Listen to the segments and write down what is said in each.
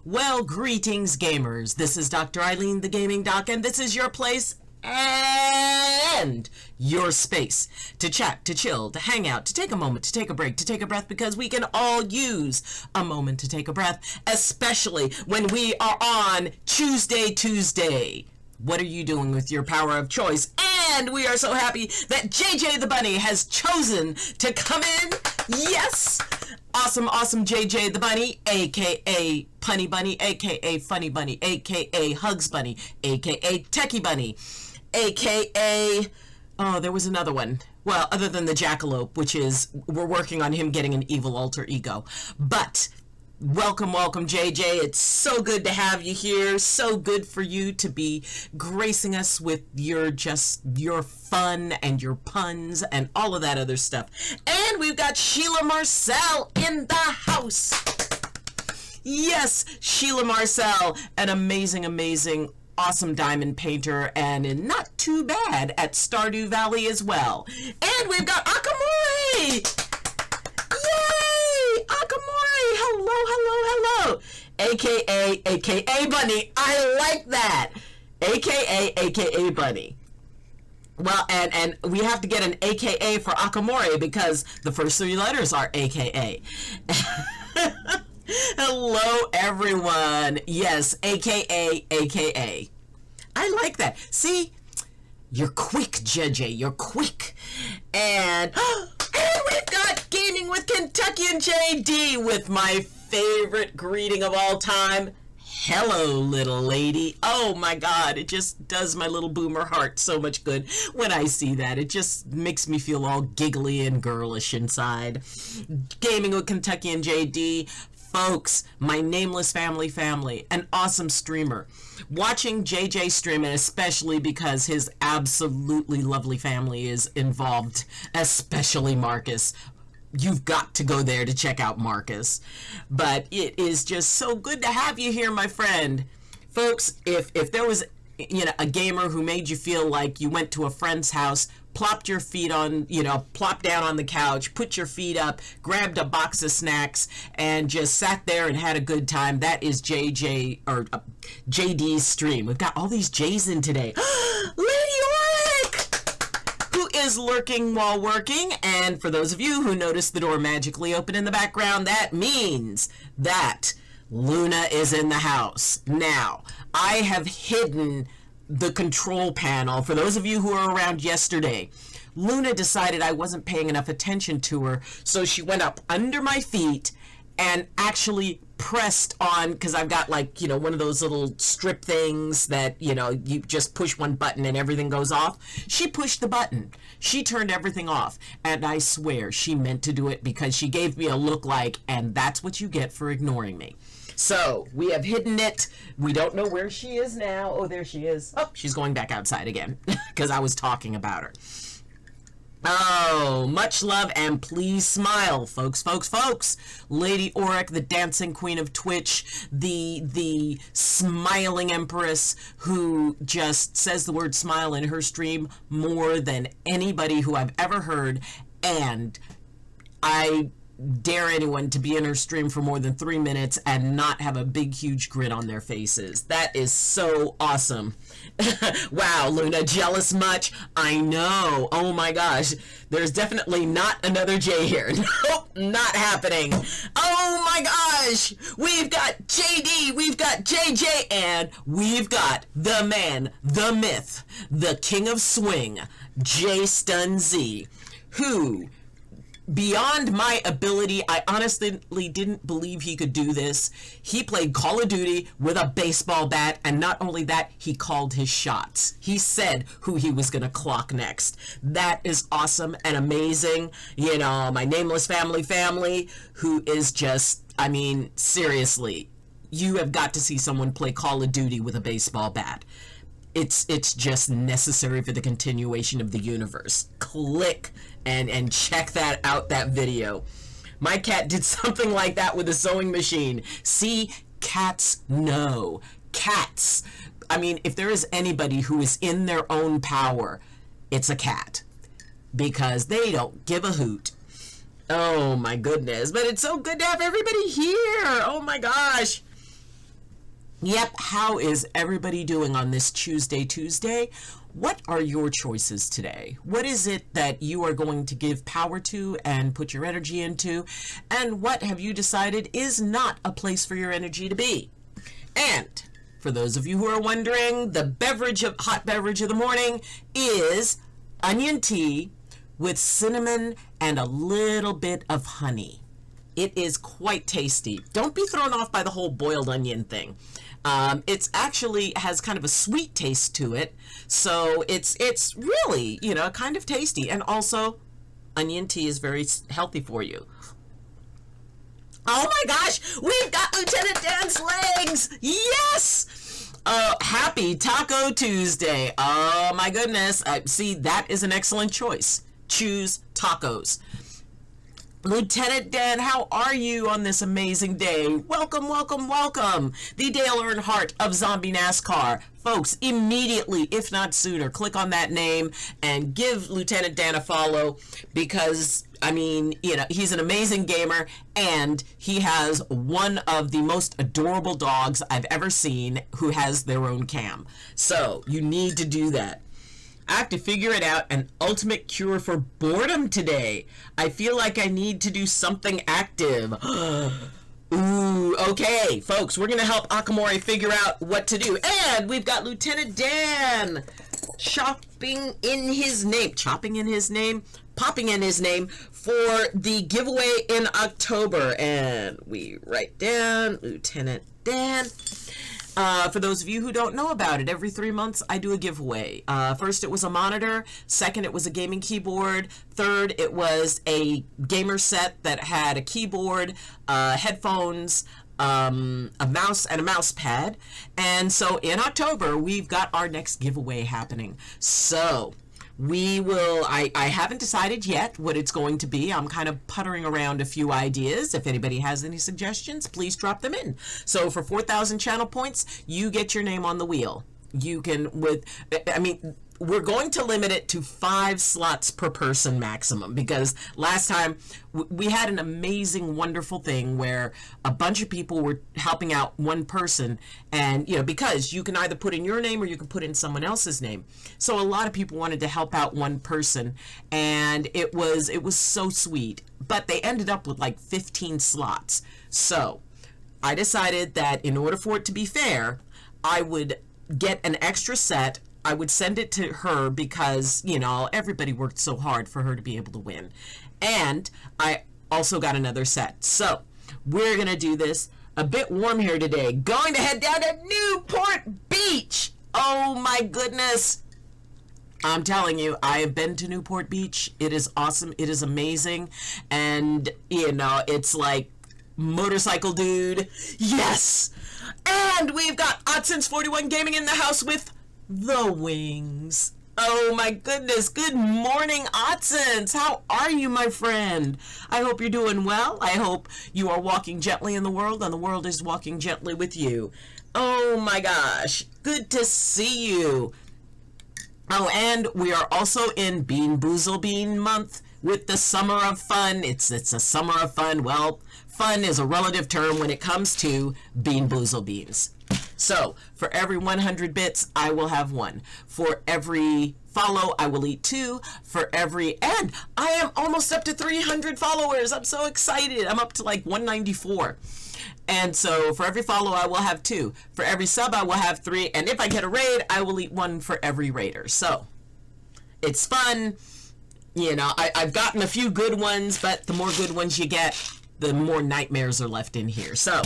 Well, greetings gamers. This is Dr. Eileen, the Gaming Doc, and this is your place and your space to chat, to chill, to hang out, to take a moment, to take a break, to take a breath, because we can all use a moment to take a breath, especially when we are on Tuesday. What are you doing with your power of choice? And we are so happy that JJ the Bunny has chosen to come in. Yes! Awesome JJ the Bunny, aka Punny Bunny, aka Funny Bunny, aka Hugs Bunny, aka Techie Bunny, aka, oh, there was another one. Well, other than the Jackalope, which is, we're working on him getting an evil alter ego. But welcome JJ. It's so good to have you here. So good for you to be gracing us with your fun and your puns and all of that other stuff. And we've got Sheila Marcel in the house. Yes, Sheila Marcel, an amazing, awesome diamond painter, and not too bad at Stardew Valley as well. And we've got Akamori! Yay! Akamori! Hello! AKA Bunny. I like that. AKA Bunny. Well, and we have to get an AKA for Akamori because the first three letters are AKA. Hello, everyone. Yes, AKA. I like that. See? You're quick, JJ. You're quick. And we've got Gaming with Kentucky and JD with my favorite greeting of all time. Hello, little lady. Oh my God, it just does my little boomer heart so much good when I see that. It just makes me feel all giggly and girlish inside. Gaming with Kentucky and JD. Folks, my nameless family, an awesome streamer. Watching JJ stream, and especially because his absolutely lovely family is involved, especially Marcus. You've got to go there to check out Marcus. But it is just so good to have you here, my friend. Folks, if there was a gamer who made you feel like you went to a friend's house, plopped your feet on, plopped down on the couch, put your feet up, grabbed a box of snacks, and just sat there and had a good time, that is JD's stream. We've got all these J's in today. Lady Oric, who is lurking while working, and for those of you who noticed the door magically open in the background, that means that Luna is in the house. Now, I have hidden the control panel. For those of you who were around yesterday, Luna decided I wasn't paying enough attention to her, so she went up under my feet and actually pressed on, because I've got one of those little strip things that, you just push one button and everything goes off. She pushed the button. She turned everything off. And I swear she meant to do it because she gave me a look like, and that's what you get for ignoring me. So, we have hidden it. We don't know where she is now. Oh, there she is. Oh, she's going back outside again because I was talking about her. Oh, much love and please smile, folks. Lady Oric, the dancing queen of Twitch, the smiling empress who just says the word smile in her stream more than anybody who I've ever heard, and I dare anyone to be in her stream for more than 3 minutes and not have a big huge grin on their faces. That is so awesome. Wow, Luna, jealous much? I know. Oh my gosh, there's definitely not another J here. Nope, not happening. Oh my gosh, we've got JD, we've got JJ, and we've got the man, the myth, the king of swing, J Stun Z, who, beyond my ability, I honestly didn't believe he could do this. He played Call of Duty with a baseball bat, and not only that, he called his shots. He said who he was going to clock next. That is awesome and amazing. My nameless family, who is just, seriously, you have got to see someone play Call of Duty with a baseball bat. It's just necessary for the continuation of the universe. Click and check that video. My cat did something like that with a sewing machine. See, cats know. Cats. If there is anybody who is in their own power, it's a cat. Because they don't give a hoot. Oh my goodness. But it's so good to have everybody here. Oh my gosh. Yep, how is everybody doing on this Tuesday? What are your choices today? What is it that you are going to give power to and put your energy into? And what have you decided is not a place for your energy to be? And for those of you who are wondering, the hot beverage of the morning is onion tea with cinnamon and a little bit of honey. It is quite tasty. Don't be thrown off by the whole boiled onion thing. It's actually has kind of a sweet taste to it, so it's really, kind of tasty. And also, onion tea is very healthy for you. Oh my gosh, we've got Lieutenant Dan's legs! Yes! Happy Taco Tuesday. Oh my goodness. See, that is an excellent choice. Choose tacos. Lieutenant Dan, how are you on this amazing day? Welcome, welcome, welcome. The Dale Earnhardt of Zombie NASCAR. Folks, immediately, if not sooner, click on that name and give Lieutenant Dan a follow because, he's an amazing gamer and he has one of the most adorable dogs I've ever seen who has their own cam. So, you need to do that. I have to figure it out, an ultimate cure for boredom today. I feel like I need to do something active. Ooh, okay, folks, we're going to help Akamori figure out what to do. And we've got Lieutenant Dan popping in his name for the giveaway in October. And we write down Lieutenant Dan. For those of you who don't know about it, every 3 months I do a giveaway. First it was a monitor, second it was a gaming keyboard, third it was a gamer set that had a keyboard, headphones, a mouse, and a mouse pad. And so in October we've got our next giveaway happening. So we will, I haven't decided yet what it's going to be. I'm kind of puttering around a few ideas. If anybody has any suggestions, please drop them in. So for 4,000 channel points, you get your name on the wheel. You can, we're going to limit it to 5 slots per person maximum because last time we had an amazing, wonderful thing where a bunch of people were helping out one person and, because you can either put in your name or you can put in someone else's name. So a lot of people wanted to help out one person and it was so sweet, but they ended up with like 15 slots. So I decided that in order for it to be fair, I would get an extra set. I would send it to her because, everybody worked so hard for her to be able to win. And I also got another set. So we're going to do this a bit warm here today. Going to head down to Newport Beach. Oh my goodness. I'm telling you, I have been to Newport Beach. It is awesome. It is amazing. And, it's like motorcycle dude. Yes. And we've got Odsins41 Gaming in the house with the wings. Oh my goodness. Good morning, Odsins. How are you, my friend? I hope you're doing well. I hope you are walking gently in the world and the world is walking gently with you. Oh my gosh. Good to see you. Oh, and we are also in Bean Boozled Bean month with the summer of fun. It's a summer of fun. Well, fun is a relative term when it comes to Bean Boozled Beans. So, for every 100 bits, I will have 1. For every follow, I will eat 2. And I am almost up to 300 followers. I'm so excited. I'm up to like 194. And so, for every follow, I will have 2. For every sub, I will have 3. And if I get a raid, I will eat 1 for every raider. So, it's fun. I've gotten a few good ones, but the more good ones you get, the more nightmares are left in here. So,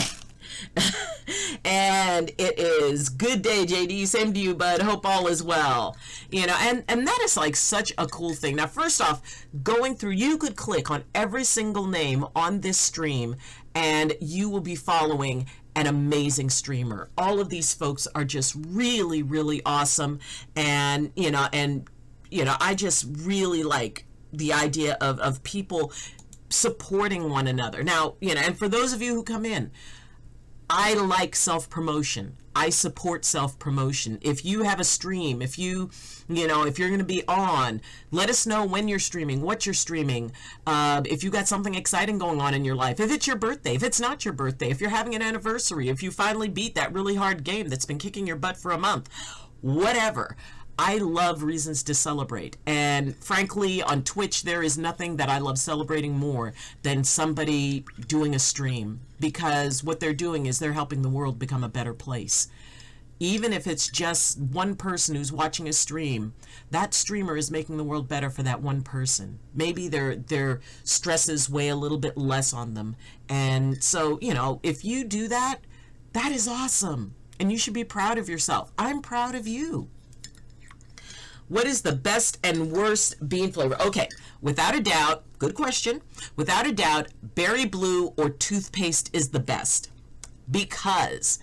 and it is good day, JD. Same to you, bud. Hope all is well. And that is like such a cool thing. Now, first off, going through, you could click on every single name on this stream and you will be following an amazing streamer. All of these folks are just really, really awesome. And, I just really like the idea of people supporting one another. Now, and for those of you who come in, I like self-promotion. I support self-promotion. If you have a stream, if if you're going to be on, let us know when you're streaming, what you're streaming, if you got something exciting going on in your life, if it's your birthday, if it's not your birthday, if you're having an anniversary, if you finally beat that really hard game that's been kicking your butt for a month, whatever. I love reasons to celebrate. And frankly, on Twitch, there is nothing that I love celebrating more than somebody doing a stream, because what they're doing is they're helping the world become a better place. Even if it's just one person who's watching a stream, that streamer is making the world better for that one person. Maybe their stresses weigh a little bit less on them. And so, if you do that, that is awesome. And you should be proud of yourself. I'm proud of you. What is the best and worst bean flavor? Okay, without a doubt, good question. Without a doubt, berry blue or toothpaste is the best, because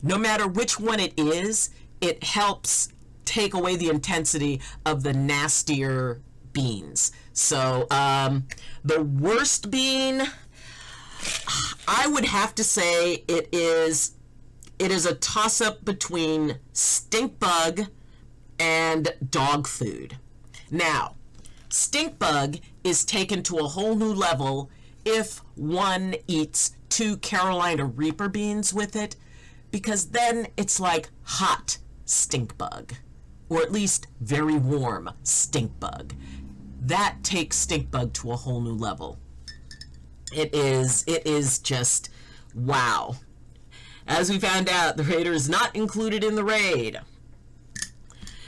no matter which one it is, it helps take away the intensity of the nastier beans. So the worst bean, I would have to say it is a toss-up between stink bug and dog food. Now, stink bug is taken to a whole new level if one eats 2 Carolina Reaper beans with it, because then it's like hot stink bug, or at least very warm stink bug. That takes stink bug to a whole new level. It is just wow. As we found out, the raider is not included in the raid.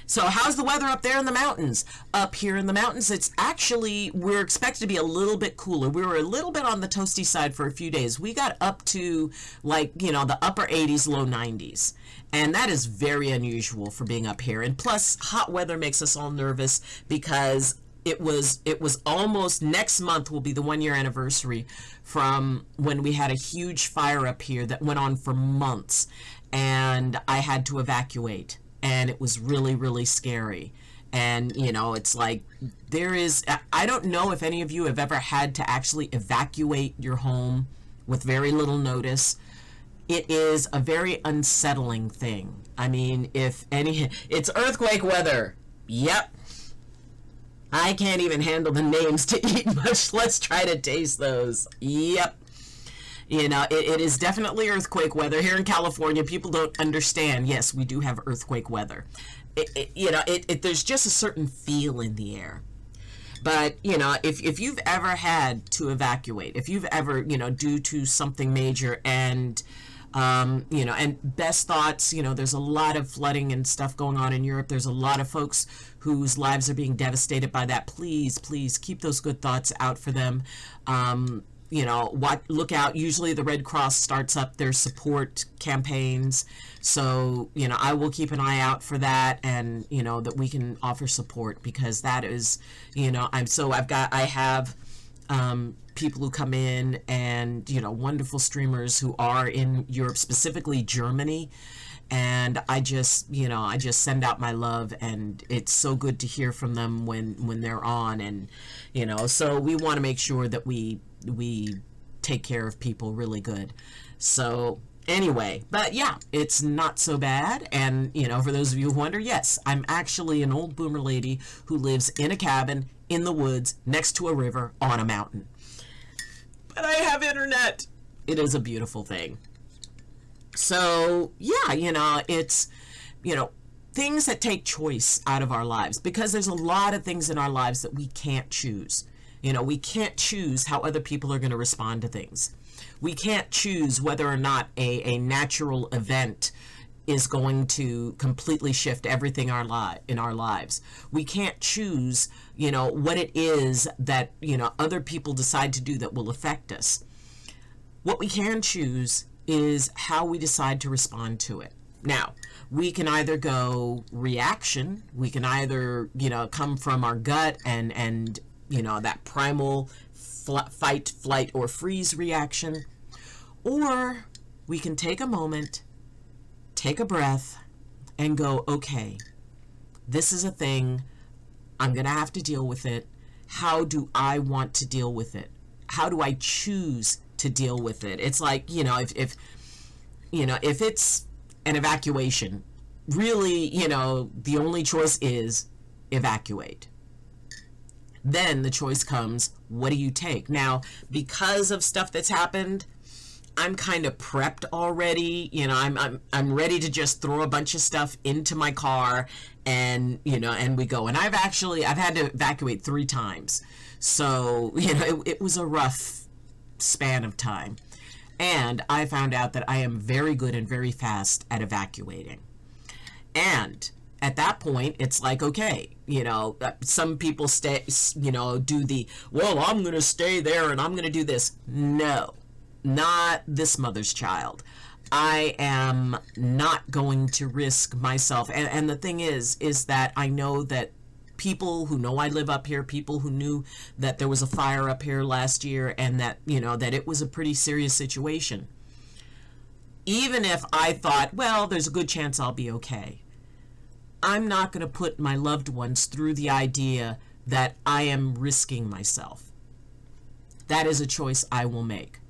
So how's the weather up there in the mountains? Up here in the mountains, we're expected to be a little bit cooler. We were a little bit on the toasty side for a few days. We got up to the upper 80s, low 90s. And that is very unusual for being up here. And plus, hot weather makes us all nervous, because it was almost, next month will be the 1-year anniversary from when we had a huge fire up here that went on for months. And I had to evacuate. And it was really, really scary. And, it's like I don't know if any of you have ever had to actually evacuate your home with very little notice. It is a very unsettling thing. I mean, it's earthquake weather. Yep. I can't even handle the names to eat, much less try to taste those. Yep. It is definitely earthquake weather here in California. People don't understand. Yes, we do have earthquake weather. There's just a certain feel in the air. But, if you've ever had to evacuate, if you've ever, due to something major, and, and best thoughts, there's a lot of flooding and stuff going on in Europe. There's a lot of folks whose lives are being devastated by that. Please, please keep those good thoughts out for them. Look out. Usually the Red Cross starts up their support campaigns. So, I will keep an eye out for that, and, that we can offer support, because that is, I have people who come in, and, wonderful streamers who are in Europe, specifically Germany. And I just send out my love, and it's so good to hear from them when they're on. And, so we want to make sure that we take care of people really good. So anyway, but yeah, it's not so bad. And, for those of you who wonder, yes, I'm actually an old boomer lady who lives in a cabin in the woods next to a river on a mountain. But I have internet. It is a beautiful thing. So yeah, it's, things that take choice out of our lives, because there's a lot of things in our lives that we can't choose. We can't choose how other people are going to respond to things. We can't choose whether or not a natural event is going to completely shift everything in our lives. We can't choose, what it is that, other people decide to do that will affect us. What we can choose is how we decide to respond to it. Now, we can either go reaction, we can either, come from our gut and that primal fight, flight, or freeze reaction, or we can take a moment, take a breath, and go, okay, this is a thing, I'm going to have to deal with it. How do I want to deal with it? How do I choose to deal with it? It's like, if if it's an evacuation, really, the only choice is evacuate. Then the choice comes, what do you take? Now, because of stuff that's happened, I'm kind of prepped already. I'm ready to just throw a bunch of stuff into my car and we go. And I've had to evacuate 3 times. So, it was a rough span of time. And I found out that I am very good and very fast at evacuating. And at that point, it's like, okay, some people stay, do the, well, I'm going to stay there and I'm going to do this. No, not this mother's child. I am not going to risk myself. And the thing is that I know that people who know I live up here, people who knew that there was a fire up here last year and that, that it was a pretty serious situation. Even if I thought, well, there's a good chance I'll be okay, I'm not going to put my loved ones through the idea that I am risking myself. That is a choice I will make.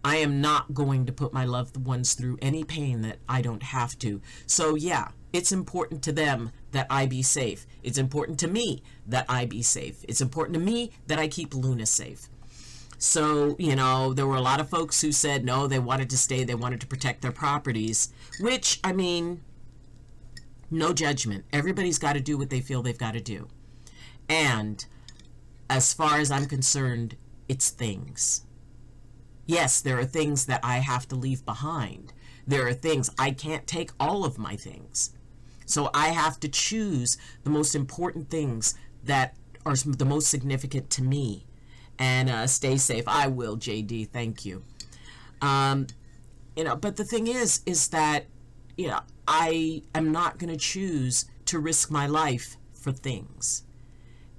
I am not going to put my loved ones through any pain that I don't have to. So yeah, it's important to them that I be safe. It's important to me that I be safe. It's important to me that I keep Luna safe. So, there were a lot of folks who said, no, they wanted to stay. They wanted to protect their properties, which, no judgment. Everybody's got to do what they feel they've got to do. And as far as I'm concerned, it's things. Yes, there are things that I have to leave behind. There are things, I can't take all of my things. So I have to choose the most important things that are the most significant to me. And stay safe. I will, JD. Thank you. But the thing is that, I am not going to choose to risk my life for things.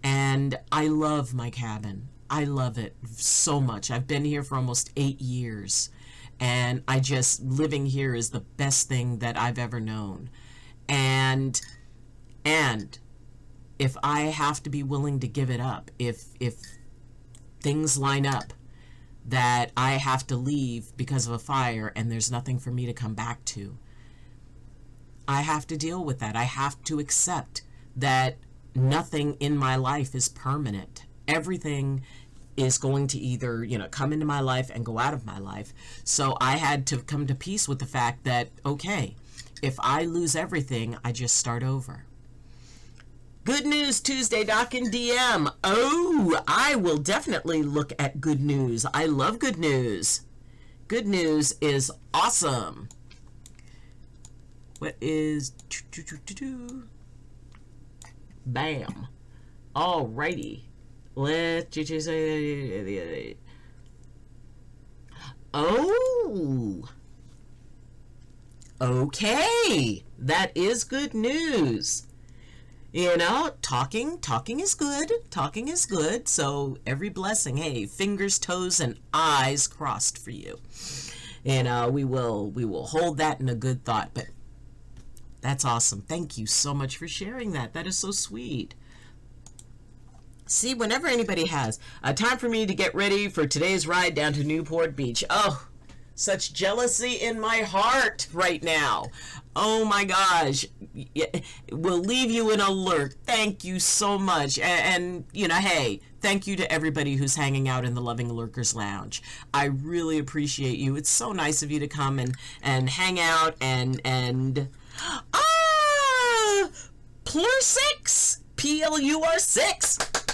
And I love my cabin. I love it so much. I've been here for almost 8 years. And living here is the best thing that I've ever known. And if I have to be willing to give it up, if things line up that I have to leave because of a fire and there's nothing for me to come back to, I have to deal with that. I have to accept that nothing in my life is permanent. Everything is going to either, come into my life and go out of my life. So I had to come to peace with the fact that, okay, if I lose everything, I just start over. Good News Tuesday, Doc and DM. Oh, I will definitely look at good news. I love good news. Good news is awesome. What is... Bam. Alrighty. Let's just say... Oh! Okay! That is good news. Talking is good. Talking is good. So every blessing, hey, fingers, toes, and eyes crossed for you. We will hold that in a good thought. But that's awesome. Thank you so much for sharing that. That is so sweet. See, whenever anybody has time for me to get ready for today's ride down to Newport Beach. Oh, such jealousy in my heart right now. Oh my gosh. We'll leave you in a lurk. Thank you so much. And hey, thank you to everybody who's hanging out in the Loving Lurkers Lounge. I really appreciate you. It's so nice of you to come and hang out and Plur6, PLUR6.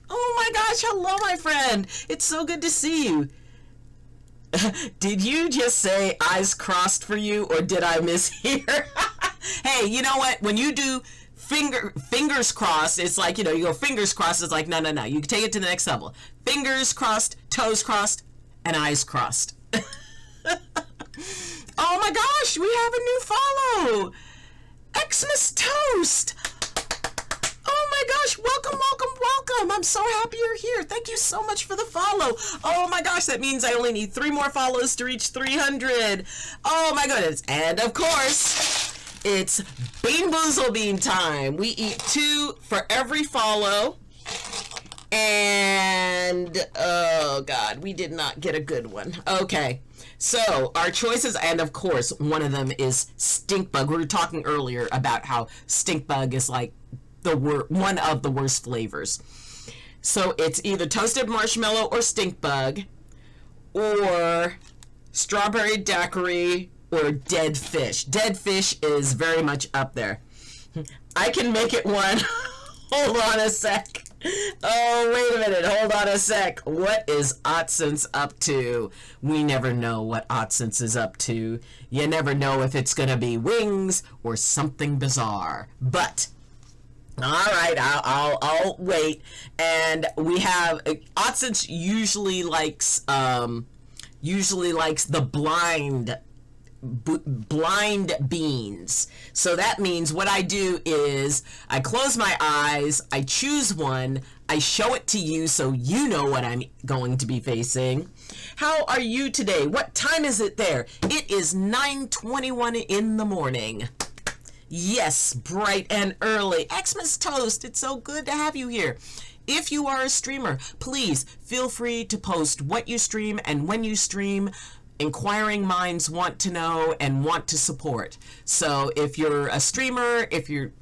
Oh my gosh, hello my friend. It's so good to see you. Did you just say eyes crossed for you, or did I mishear? Hey, you know what? When you do fingers crossed, it's like, you go fingers crossed, it's like, no. You can take it to the next level. Fingers crossed, toes crossed, and eyes crossed. Oh my gosh, we have a new follow. Xmas Toast. Oh my gosh, welcome. I'm so happy you're here. Thank you so much for the follow. Oh my gosh, that means I only need 3 more follows to reach 300. Oh my goodness. And of course, it's Bean Boozled Bean time. We eat 2 for every follow. And and oh god, we did not get a good one. Okay, so our choices, and of course one of them is stink bug. We were talking earlier about how stink bug is like one of the worst flavors. So it's either toasted marshmallow or stink bug, or strawberry daiquiri, or dead fish. Dead fish is very much up there. I can make it one. Hold on a sec. Oh, wait a minute. Hold on a sec. What is Otsense up to? We never know what Otsense is up to. You never know if it's going to be wings or something bizarre. But, all right, I'll wait. And we have, Otsense usually likes the blind beans. So that means what I do is I close my eyes, I choose one, I show it to you so you know what I'm going to be facing. How are you today? What time is it there? It is 9:21 in the morning. Yes, bright and early. Xmas Toast, it's so good to have you here. If you are a streamer, please feel free to post what you stream and when you stream. Inquiring minds want to know and want to support. So if you're a streamer, if you're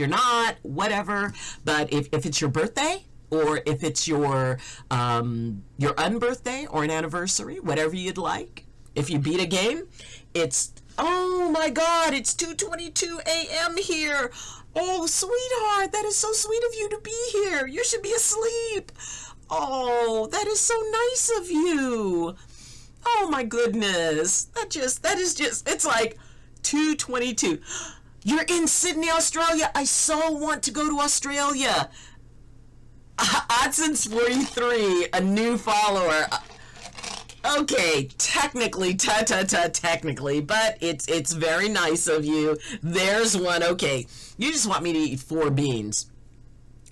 not, whatever, but if it's your birthday, or if it's your unbirthday or an anniversary, whatever you'd like, if you beat a game, it's, oh my god, it's 2:22 a.m. here. Oh, sweetheart, that is so sweet of you to be here. You should be asleep. Oh, that is so nice of you. Oh my goodness. That is just, it's like 2:22. You're in Sydney, Australia. I so want to go to Australia. Oddsons43, a new follower. Okay, technically, technically, but it's very nice of you. There's one. Okay, you just want me to eat 4 beans.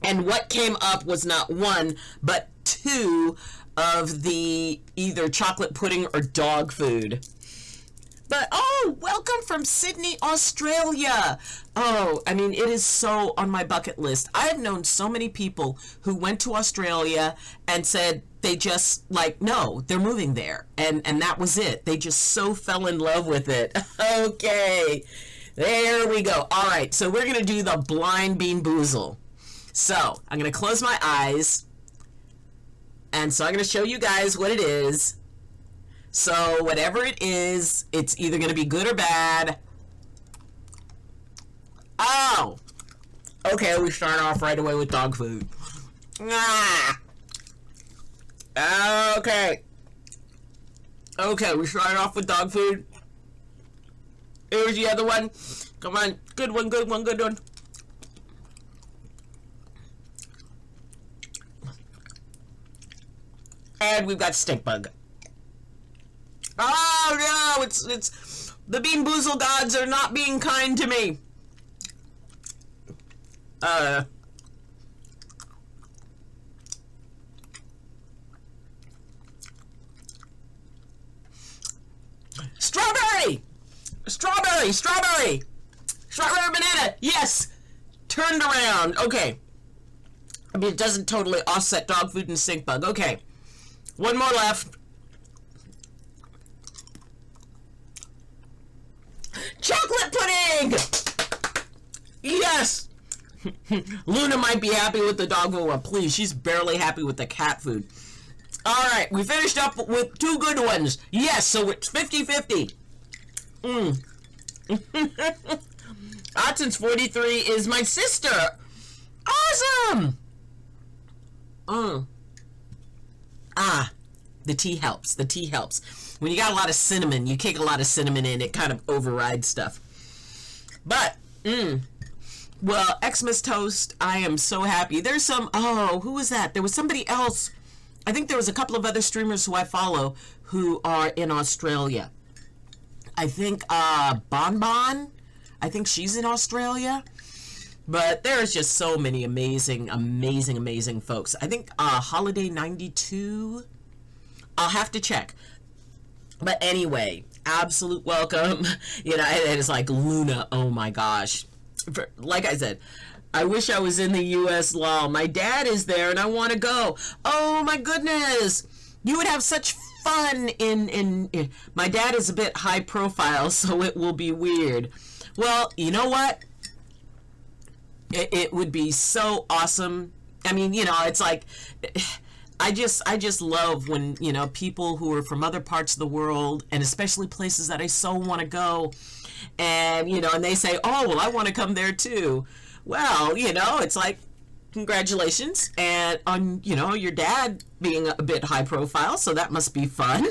And what came up was not 1, but 2 of the either chocolate pudding or dog food. But, oh, welcome from Sydney, Australia. Oh, I mean, it is so on my bucket list. I've known so many people who went to Australia and said they just, like, no, they're moving there. And that was it. They just so fell in love with it. Okay, there we go. All right, so we're going to do the blind Bean Boozle. So, I'm going to close my eyes. And so I'm going to show you guys what it is. So whatever it is, it's either going to be good or bad. Oh! Okay, we start off right away with dog food. Ah! Okay. Okay, we started off with dog food. Here's the other one. Come on. Good one, good one, good one. And we've got stink bug. Oh no, it's the Bean Boozled gods are not being kind to me. Strawberry! Strawberry! Strawberry! Strawberry banana! Yes! Turned around. Okay. I mean, it doesn't totally offset dog food and stink bug. Okay. One more left. Chocolate pudding! Yes! Luna might be happy with the dog food. Well, please, she's barely happy with the cat food. Alright, we finished up with 2 good ones. Yes, so it's 50-50. Ottens43 is my sister. Awesome! The tea helps. The tea helps. When you got a lot of cinnamon, you kick a lot of cinnamon in, it kind of overrides stuff. But, well, Xmas Toast, I am so happy. There's some, oh, who was that? There was somebody else. I think there was a couple of other streamers who I follow who are in Australia. I think, Bonbon, I think she's in Australia. But there's just so many amazing, amazing, amazing folks. I think, Holiday 92, I'll have to check. But anyway, absolute welcome. You know, and it's like Luna, oh my gosh. Like I said, I wish I was in the U.S. law. My dad is there and I want to go. Oh my goodness. You would have such fun in my dad is a bit high profile, so it will be weird. Well, you know what? It would be so awesome. I mean, you know, it's like, I just love when, you know, people who are from other parts of the world, and especially places that I so want to go, and, you know, and they say, oh, well, I want to come there too. Well, you know, it's like, congratulations, and on, you know, your dad being a bit high profile, so that must be fun.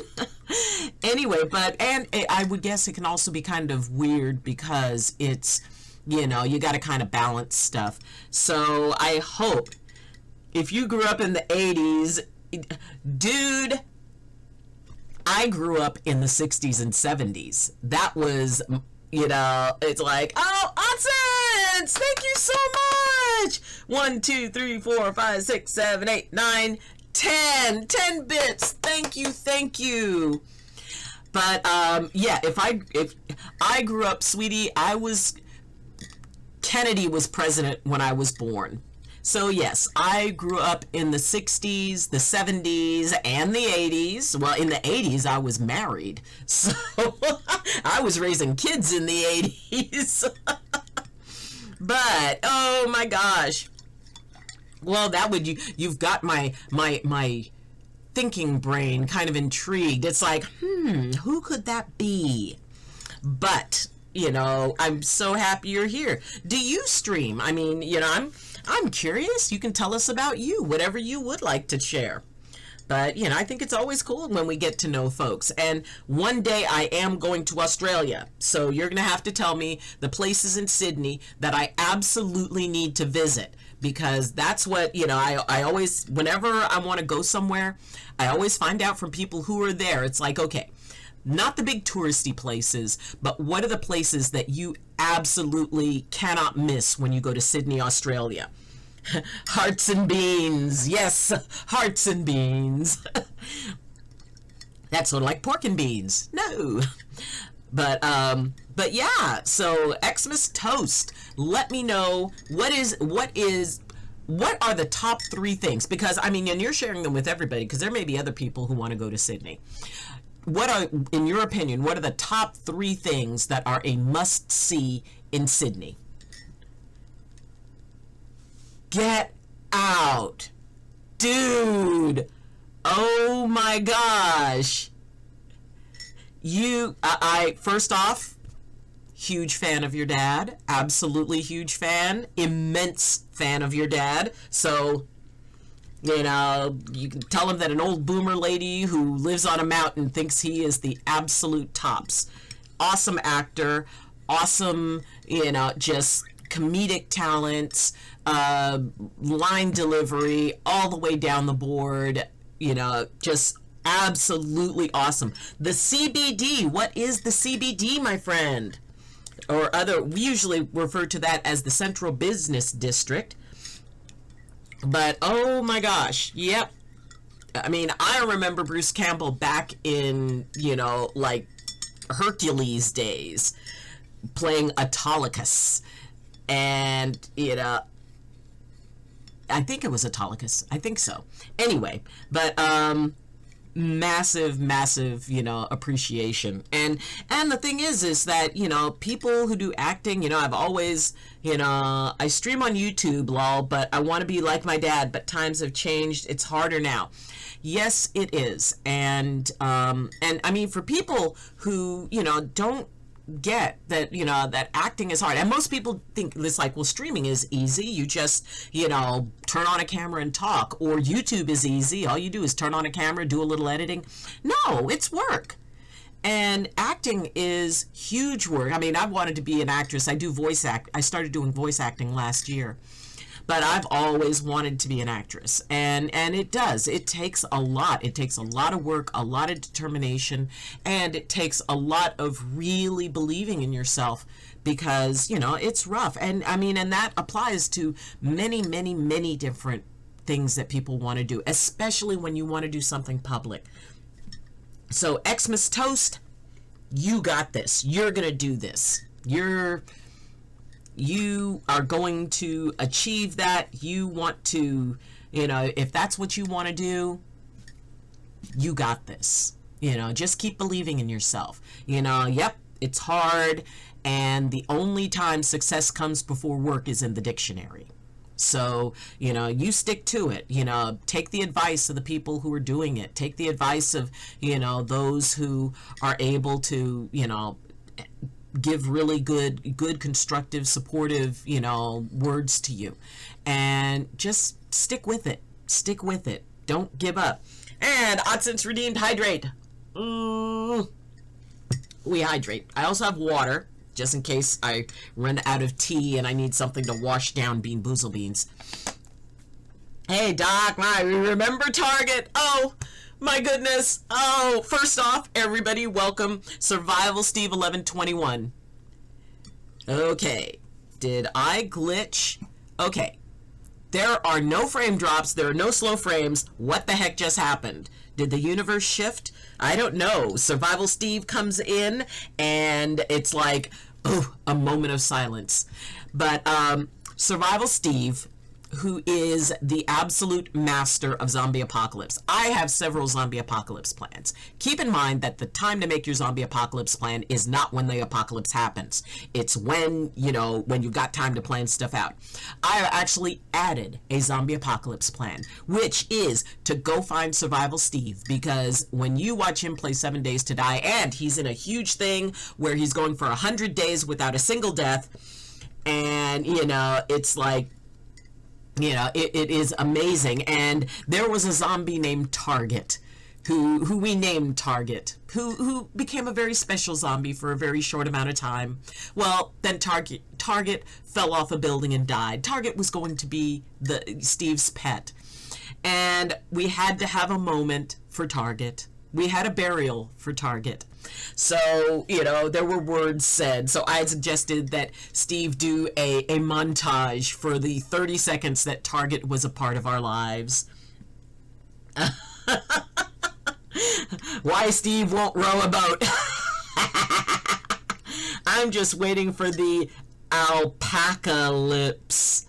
Anyway, and I would guess it can also be kind of weird because it's, you know, you got to kind of balance stuff. So I hope if you grew up in the 80s, dude, I grew up in the 60s and 70s. That was, you know, it's like, oh, awesome! Thank you so much! 1, 2, 3, 4, 5, 6, 7, 8, 9, 10. 10 bits. Thank you. But yeah, if I grew up, sweetie, Kennedy was president when I was born. So yes, I grew up in the 60s, the 70s, and the 80s. Well, in the 80s, I was married. So I was raising kids in the 80s. But, oh my gosh. Well, you've got my thinking brain kind of intrigued. It's like, who could that be? But, you know, I'm so happy you're here. Do you stream? I mean, you know, I'm curious. You can tell us about you, whatever you would like to share. But, you know, I think it's always cool when we get to know folks. And one day I am going to Australia. So you're going to have to tell me the places in Sydney that I absolutely need to visit. Because that's what, you know, I always, whenever I want to go somewhere, I always find out from people who are there. It's like, okay, not the big touristy places, but what are the places that you absolutely cannot miss when you go to Sydney, Australia? Hearts and beans. Yes, hearts and beans. That's sort of like pork and beans. No. But yeah, so Xmas toast. Let me know what are the top 3 things, because I mean, and you're sharing them with everybody because there may be other people who want to go to Sydney. What are, in your opinion, what are the top 3 things that are a must-see in Sydney? Get out. Dude. Oh my gosh. I first off, huge fan of your dad. Absolutely huge fan. Immense fan of your dad. So, you know, you can tell him that an old boomer lady who lives on a mountain thinks he is the absolute tops. Awesome actor. Awesome, you know, just comedic talents, line delivery, all the way down the board, you know, just absolutely awesome. The CBD, what is the CBD, my friend? Or we usually refer to that as the Central Business District. But, oh my gosh, yep. I mean, I remember Bruce Campbell back in, you know, like Hercules days, playing Autolycus. And, you know, I think it was Autolycus. I think so. Anyway, but massive, you know, appreciation. And the thing is that, you know, people who do acting, you know, I've always, you know, I stream on YouTube, lol, but I want to be like my dad, but times have changed. It's harder now. Yes, it is. And I mean, for people who, you know, don't get that, you know, that acting is hard, and most people think this, like, well, streaming is easy, you just, you know, turn on a camera and talk, or YouTube is easy, all you do is turn on a camera, do a little editing. No, it's work. And acting is huge work. I mean, I've wanted to be an actress. I started doing voice acting last year, but I've always wanted to be an actress, and it takes a lot. It takes a lot of work, a lot of determination, and it takes a lot of really believing in yourself, because, you know, it's rough. And I mean, and that applies to many different things that people want to do, especially when you want to do something public. So Xmas toast, you got this. You're gonna do this. you are going to achieve that. You want to, if that's what you want to do, you got this. Just keep believing in yourself. Yep, it's hard, and the only time success comes before work is in the dictionary. So, you stick to it. Take the advice of the people who are doing it. Take the advice of, those who are able to, give really good, constructive, supportive, words to you. And just stick with it. Stick with it. Don't give up. And Odson's Redeemed Hydrate. We hydrate. I also have water, just in case I run out of tea and I need something to wash down Bean Boozled Beans. Hey, Doc, remember Target? Oh, my goodness. Oh, first off, everybody, welcome Survival Steve 1121. Okay, did I glitch? Okay, there are no frame drops. There are no slow frames. What the heck just happened? Did the universe shift? I don't know. Survival Steve comes in and it's like, oh, a moment of silence. But Survival Steve, who is the absolute master of zombie apocalypse. I have several zombie apocalypse plans. Keep in mind that the time to make your zombie apocalypse plan is not when the apocalypse happens. It's when, when you've got time to plan stuff out. I actually added a zombie apocalypse plan, which is to go find Survival Steve, because when you watch him play 7 Days to Die, and he's in a huge thing where he's going for 100 days without a single death, and, it's like, it is amazing. And there was a zombie named Target, who we named Target, who became a very special zombie for a very short amount of time. Well, then Target fell off a building and died. Target was going to be Steve's pet. And we had to have a moment for Target. We had a burial for Target. So, there were words said. So I suggested that Steve do a montage for the 30 seconds that Target was a part of our lives. Why Steve won't row a boat. I'm just waiting for the alpacalypse.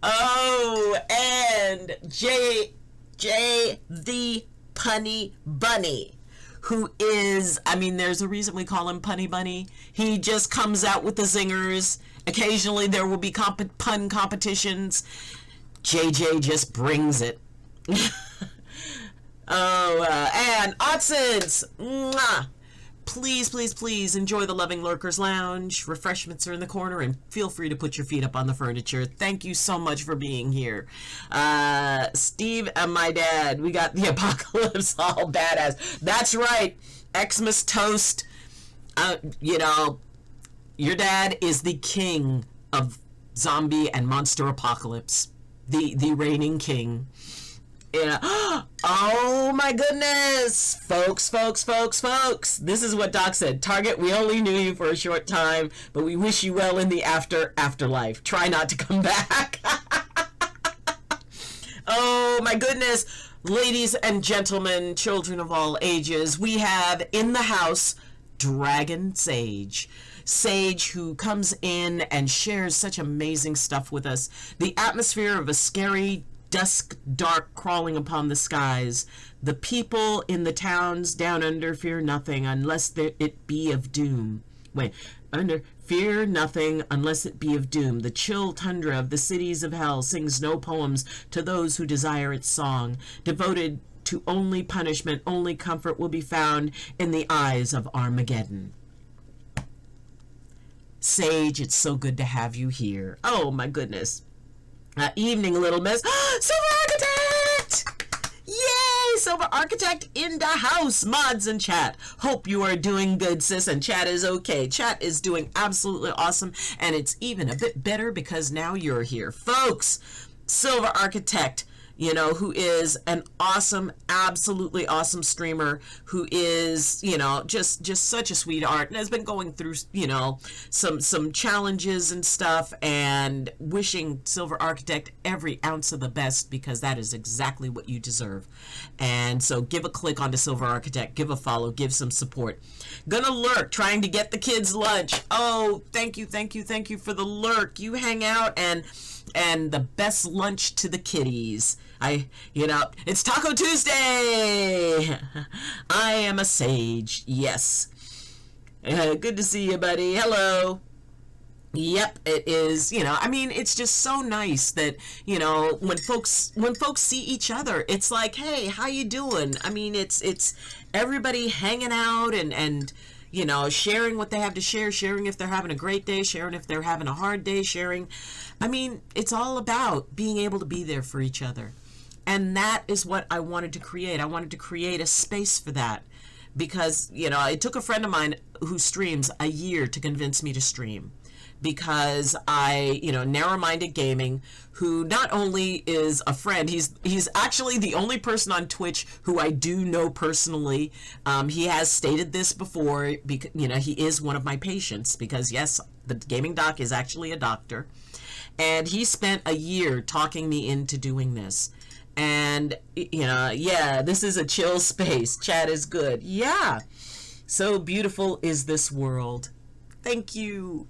Oh, and J the Punny Bunny, who is, there's a reason we call him Punny Bunny. He just comes out with the zingers. Occasionally there will be pun competitions. JJ just brings it. And Otsons, mwah. Please, please, please enjoy the Loving Lurkers Lounge. Refreshments are in the corner, and feel free to put your feet up on the furniture. Thank you so much for being here. Steve and my dad, we got the apocalypse all badass. That's right. Xmas toast. Your dad is the king of zombie and monster apocalypse. The reigning king. Yeah. Oh my goodness, folks. This is what Doc said. Target, we only knew you for a short time, but we wish you well in the afterlife. Try not to come back. Oh my goodness, ladies and gentlemen, children of all ages, we have in the house Dragon Sage. Sage, who comes in and shares such amazing stuff with us. The atmosphere of a scary dusk dark crawling upon the skies. The people in the towns down under fear nothing unless it be of doom. Fear nothing unless it be of doom. The chill tundra of the cities of hell sings no poems to those who desire its song. Devoted to only punishment, only comfort will be found in the eyes of Armageddon. Sage, it's so good to have you here. Oh my goodness. Evening, little miss. Silver Architect! Yay! Silver Architect in the house. Mods and chat. Hope you are doing good, sis, and chat is okay. Chat is doing absolutely awesome, and it's even a bit better because now you're here. Folks, Silver Architect, you know, who is an awesome, absolutely awesome streamer, who is, you know, just such a sweetheart, and has been going through, you know, some challenges and stuff, and wishing Silver Architect every ounce of the best, because that is exactly what you deserve. And so give a click onto Silver Architect, give a follow, give some support. Gonna lurk, trying to get the kids lunch. Oh, thank you for the lurk. You hang out, and the best lunch to the kitties. You know, it's Taco Tuesday. I am a sage. Yes. Good to see you, buddy. Hello. Yep, it is. You know, I mean, it's just so nice that, you know, when folks see each other, it's like, hey, how you doing? I mean, it's everybody hanging out and you know, sharing what they have to share, sharing if they're having a great day, sharing if they're having a hard day, sharing. I mean, it's all about being able to be there for each other. And that is what I wanted to create. I wanted to create a space for that, because, you know, it took a friend of mine who streams a year to convince me to stream, because I, you know, narrow-minded gaming, who not only is a friend, he's actually the only person on Twitch who I do know personally. He has stated this before, because, you know, he is one of my patients, because yes, the gaming doc is actually a doctor, and he spent a year talking me into doing this. And, you know, yeah, this is a chill space. Chat is good. Yeah. So beautiful is this world. Thank you.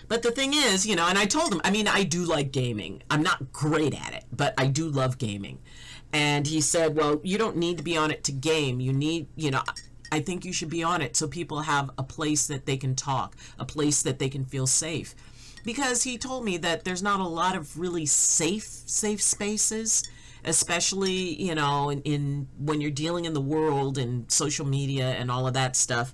But the thing is, you know, and I told him, I mean, I do like gaming. I'm not great at it, but I do love gaming. And he said, well, you don't need to be on it to game. You need, you know, I think you should be on it so people have a place that they can talk, a place that they can feel safe. Because he told me that there's not a lot of really safe spaces, especially, you know, in when you're dealing in the world and social media and all of that stuff.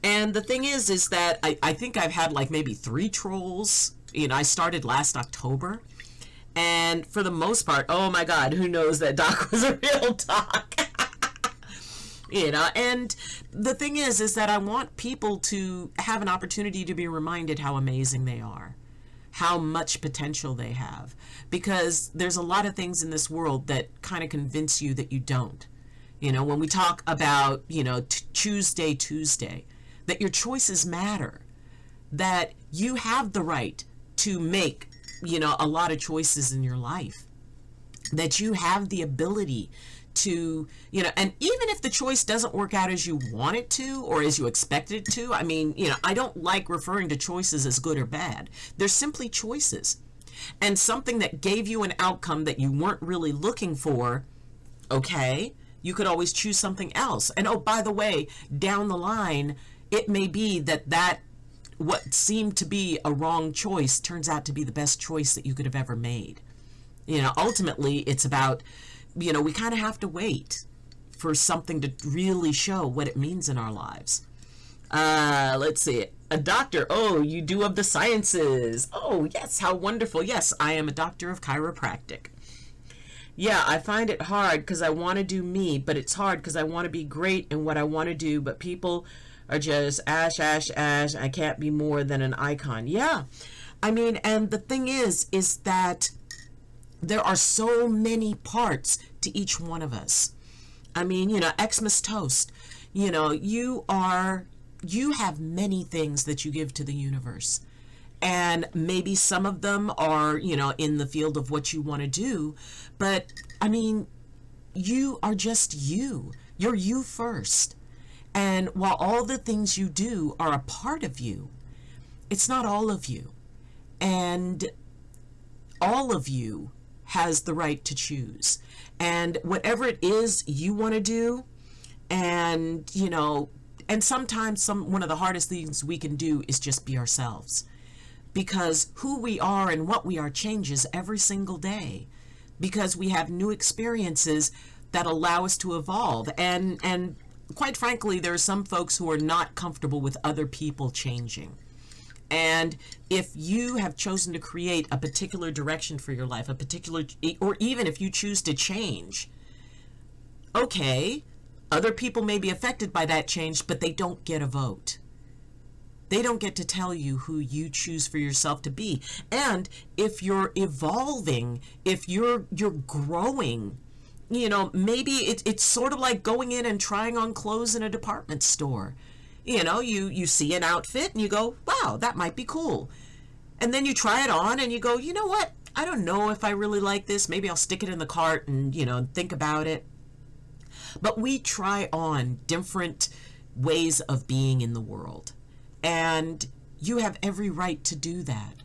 And the thing is that I think I've had like maybe 3 trolls. You know, I started last October. And for the most part, oh my God, who knows that Doc was a real Doc? You know, and the thing is that I want people to have an opportunity to be reminded how amazing they are, how much potential they have. Because there's a lot of things in this world that kind of convince you that you don't. You know, when we talk about, you know, Tuesday, that your choices matter, that you have the right to make, you know, a lot of choices in your life, that you have the ability to, you know, and even if the choice doesn't work out as you want it to or as you expected it to, I mean, you know, I don't like referring to choices as good or bad. They're simply choices. And something that gave you an outcome that you weren't really looking for, okay, you could always choose something else. And oh, by the way, down the line, it may be that what seemed to be a wrong choice turns out to be the best choice that you could have ever made. You know, ultimately, it's about, you know, we kind of have to wait for something to really show what it means in our lives. Let's see. A doctor. Oh, you do of the sciences. Oh, yes. How wonderful. Yes, I am a doctor of chiropractic. Yeah, I find it hard because I want to do me, but it's hard because I want to be great in what I want to do, but people are just ash. I can't be more than an icon. Yeah. I mean, and the thing is that there are so many parts to each one of us. I mean, you know, Xmas Toast, you know, you have many things that you give to the universe. And maybe some of them are, you know, in the field of what you want to do. But, I mean, you are just you. You're you first. And while all the things you do are a part of you, it's not all of you. And all of you has the right to choose. And whatever it is you want to do, and, you know, and sometimes one of the hardest things we can do is just be ourselves. Because who we are and what we are changes every single day. Because we have new experiences that allow us to evolve. And quite frankly, there are some folks who are not comfortable with other people changing. And if you have chosen to create a particular direction for your life, or even if you choose to change, okay, other people may be affected by that change, but they don't get a vote. They don't get to tell you who you choose for yourself to be. And if you're evolving, if you're growing, you know, maybe it's sort of like going in and trying on clothes in a department store. You know, you see an outfit and you go, wow, that might be cool. And then you try it on and you go, you know what? I don't know if I really like this. Maybe I'll stick it in the cart and, you know, think about it. But we try on different ways of being in the world. And you have every right to do that.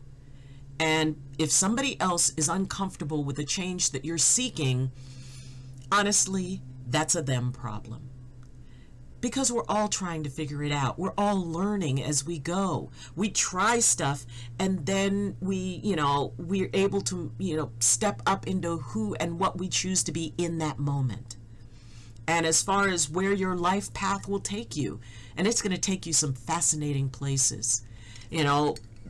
And if somebody else is uncomfortable with the change that you're seeking, honestly, that's a them problem. Because we're all trying to figure it out. We're all learning as we go. We try stuff and then we're able to, step up into who and what we choose to be in that moment. And as far as where your life path will take you, and it's going to take you some fascinating places,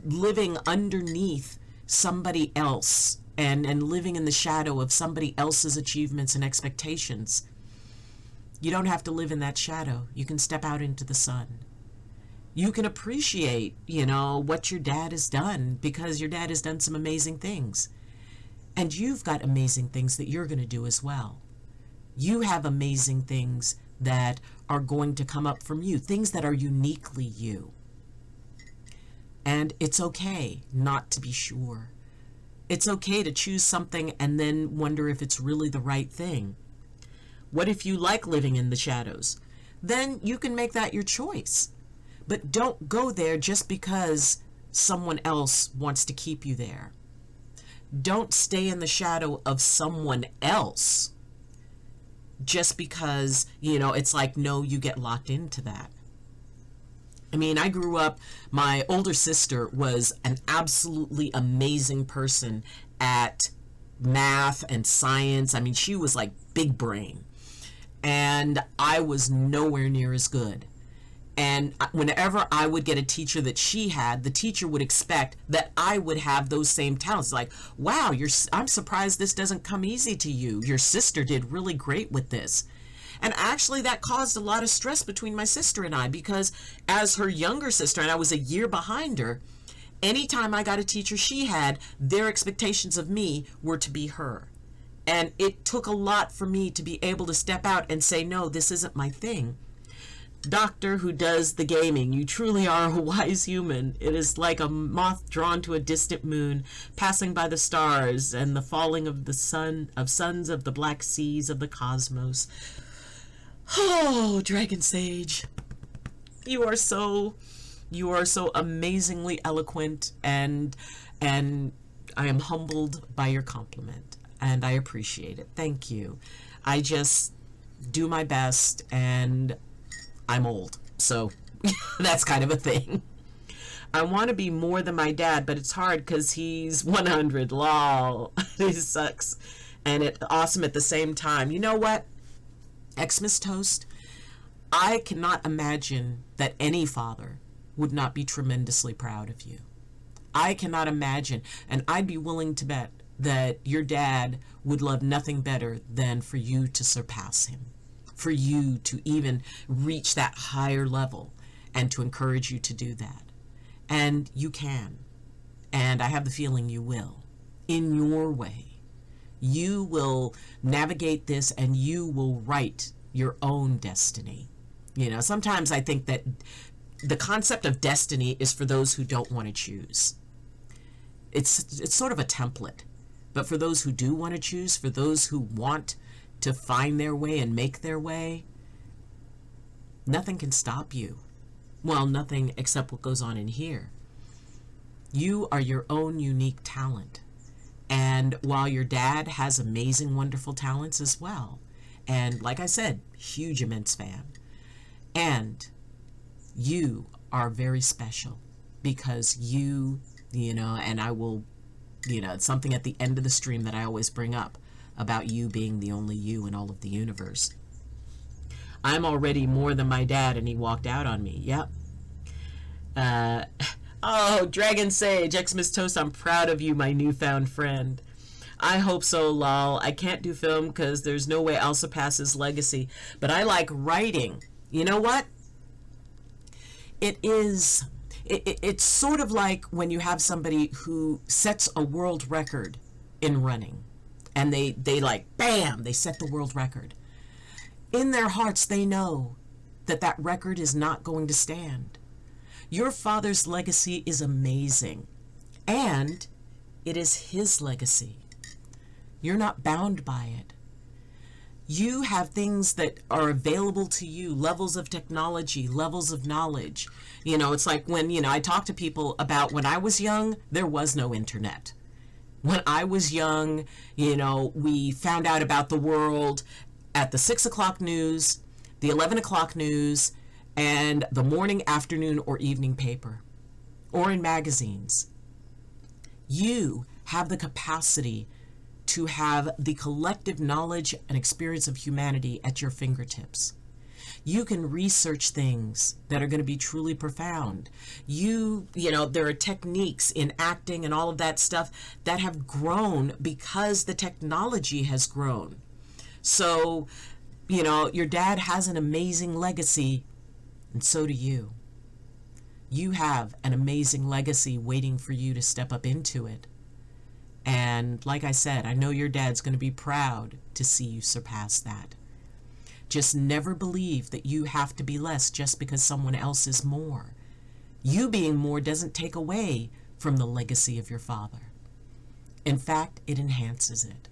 living underneath somebody else and living in the shadow of somebody else's achievements and expectations. You don't have to live in that shadow. You can step out into the sun. You can appreciate, what your dad has done, because your dad has done some amazing things. And you've got amazing things that you're going to do as well. You have amazing things that are going to come up from you, things that are uniquely you. And it's okay not to be sure. It's okay to choose something and then wonder if it's really the right thing. What if you like living in the shadows? Then you can make that your choice. But don't go there just because someone else wants to keep you there. Don't stay in the shadow of someone else just because, it's like, no, you get locked into that. I mean, I grew up, my older sister was an absolutely amazing person at math and science. I mean, she was like big brain. And I was nowhere near as good. And whenever I would get a teacher that she had, the teacher would expect that I would have those same talents. Like, wow, I'm surprised this doesn't come easy to you. Your sister did really great with this. And actually that caused a lot of stress between my sister and I, because as her younger sister, and I was a year behind her, anytime I got a teacher she had, their expectations of me were to be her. And it took a lot for me to be able to step out and say, no, this isn't my thing. Doctor who does the gaming, you truly are a wise human. It is like a moth drawn to a distant moon, passing by the stars and the falling of the sun, of suns of the black seas of the cosmos. Oh, Dragon Sage, you are so amazingly eloquent, and I am humbled by your compliment. And I appreciate it. Thank you. I just do my best, and I'm old. So that's kind of a thing. I want to be more than my dad, but it's hard because he's 100. Lol. He sucks. And it's awesome at the same time. You know what? Xmas Toast, I cannot imagine that any father would not be tremendously proud of you. I cannot imagine, and I'd be willing to bet that your dad would love nothing better than for you to surpass him, for you to even reach that higher level, and to encourage you to do that. And you can. And I have the feeling you will. In your way. You will navigate this and you will write your own destiny. Sometimes I think that the concept of destiny is for those who don't want to choose. It's sort of a template. But for those who do want to choose, for those who want to find their way and make their way, nothing can stop you. Well, nothing except what goes on in here. You are your own unique talent. And while your dad has amazing, wonderful talents as well, and like I said, huge, immense fan, and you are very special because you, and I will, it's something at the end of the stream that I always bring up about you being the only you in all of the universe. I'm already more than my dad, and he walked out on me. Yep. Oh, Dragon Sage, Xmas Toast, I'm proud of you, my newfound friend. I hope so, lol. I can't do film because there's no way I'll surpass his legacy. But I like writing. You know what? It is It's sort of like when you have somebody who sets a world record in running, and they like, bam, they set the world record. In their hearts, they know that that record is not going to stand. Your father's legacy is amazing, and it is his legacy. You're not bound by it. You have things that are available to you, levels of technology, levels of knowledge. You know, it's like when, I talk to people about when I was young, there was no internet. When I was young, we found out about the world at the 6 o'clock news, the 11 o'clock news, and the morning, afternoon, or evening paper, or in magazines. You have the capacity to have the collective knowledge and experience of humanity at your fingertips. You can research things that are going to be truly profound. There are techniques in acting and all of that stuff that have grown because the technology has grown. So, your dad has an amazing legacy, and so do you. You have an amazing legacy waiting for you to step up into it. And like I said, I know your dad's going to be proud to see you surpass that. Just never believe that you have to be less just because someone else is more. You being more doesn't take away from the legacy of your father. In fact, it enhances it.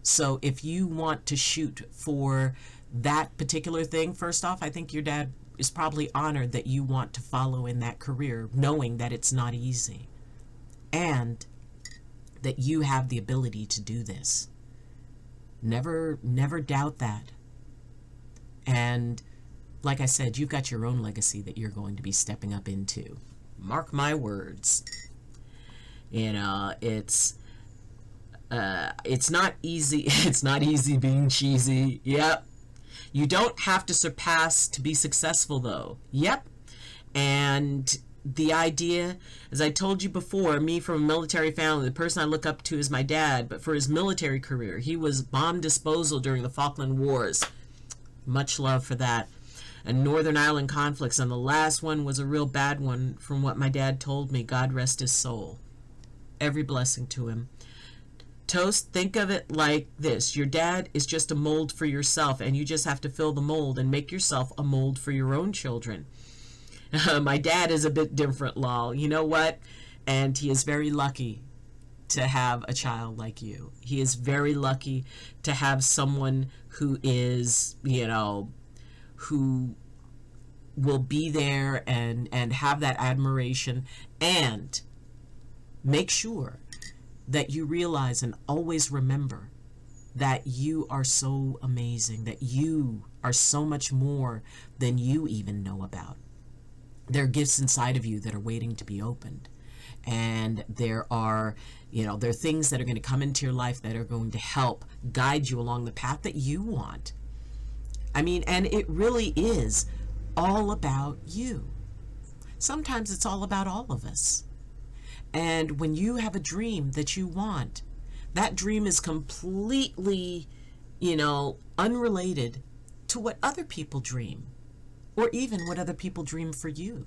So if you want to shoot for that particular thing, first off, I think your dad is probably honored that you want to follow in that career, knowing that it's not easy. And that you have the ability to do this. Never doubt that. And like I said, you've got your own legacy that you're going to be stepping up into. Mark my words. It's not easy. It's not easy being cheesy. Yep. You don't have to surpass to be successful, though. Yep. And the idea, as I told you before, me from a military family, the person I look up to is my dad, but for his military career, he was bomb disposal during the Falkland Wars. Much love for that. And Northern Ireland conflicts, and the last one was a real bad one from what my dad told me. God rest his soul. Every blessing to him. Toast, think of it like this. Your dad is just a mold for yourself, and you just have to fill the mold and make yourself a mold for your own children. My dad is a bit different, lol. You know what? And he is very lucky to have a child like you. He is very lucky to have someone who is, who will be there and have that admiration, and make sure that you realize and always remember that you are so amazing, that you are so much more than you even know about. There are gifts inside of you that are waiting to be opened. And there are, there are things that are going to come into your life that are going to help guide you along the path that you want. And it really is all about you. Sometimes it's all about all of us. And when you have a dream that you want, that dream is completely, unrelated to what other people dream, or even what other people dream for you.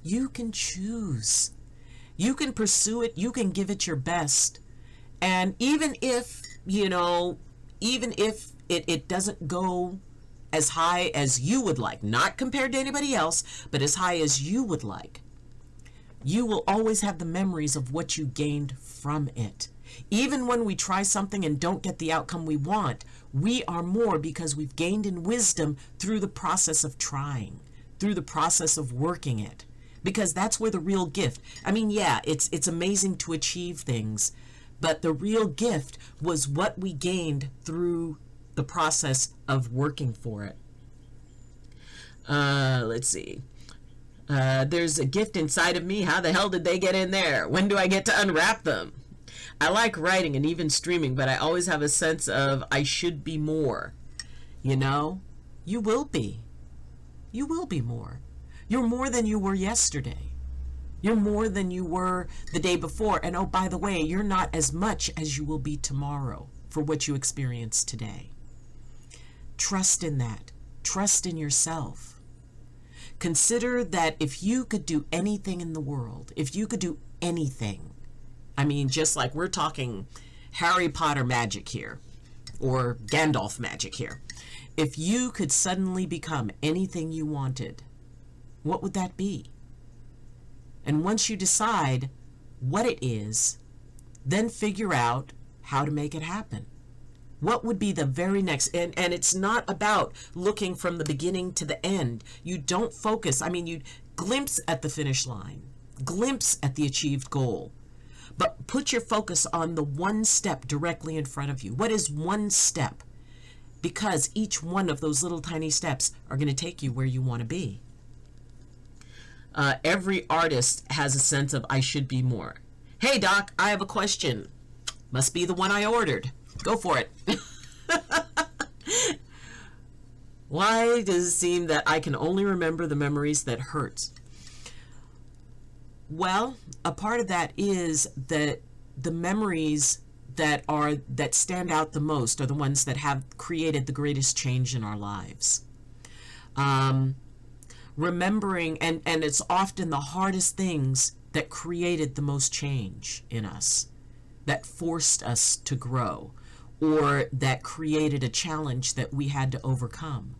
You can choose. You can pursue it. You can give it your best. And even if, it doesn't go as high as you would like, not compared to anybody else, but as high as you would like, you will always have the memories of what you gained from it. Even when we try something and don't get the outcome we want, we are more because we've gained in wisdom through the process of trying, through the process of working it. Because that's where the real gift, it's amazing to achieve things, but the real gift was what we gained through the process of working for it. Let's see. There's a gift inside of me. How the hell did they get in there? When do I get to unwrap them? I like writing and even streaming, but I always have a sense of I should be more. You will be. You will be more. You're more than you were yesterday. You're more than you were the day before. And oh, by the way, you're not as much as you will be tomorrow for what you experience today. Trust in that. Trust in yourself. Consider that if you could do anything in the world, if you could do anything, I mean, just like we're talking Harry Potter magic here, or Gandalf magic here. If you could suddenly become anything you wanted, what would that be? And once you decide what it is, then figure out how to make it happen. What would be the very next, and it's not about looking from the beginning to the end. You don't focus, I mean, you glimpse at the finish line, glimpse at the achieved goal, but put your focus on the one step directly in front of you. What is one step? Because each one of those little tiny steps are going to take you where you want to be. Every artist has a sense of I should be more. Hey doc, I have a question. Must be the one I ordered. Go for it. Why does it seem that I can only remember the memories that hurt? Well, a part of that is that the memories that stand out the most are the ones that have created the greatest change in our lives. Remembering, and it's often the hardest things that created the most change in us, that forced us to grow, or that created a challenge that we had to overcome.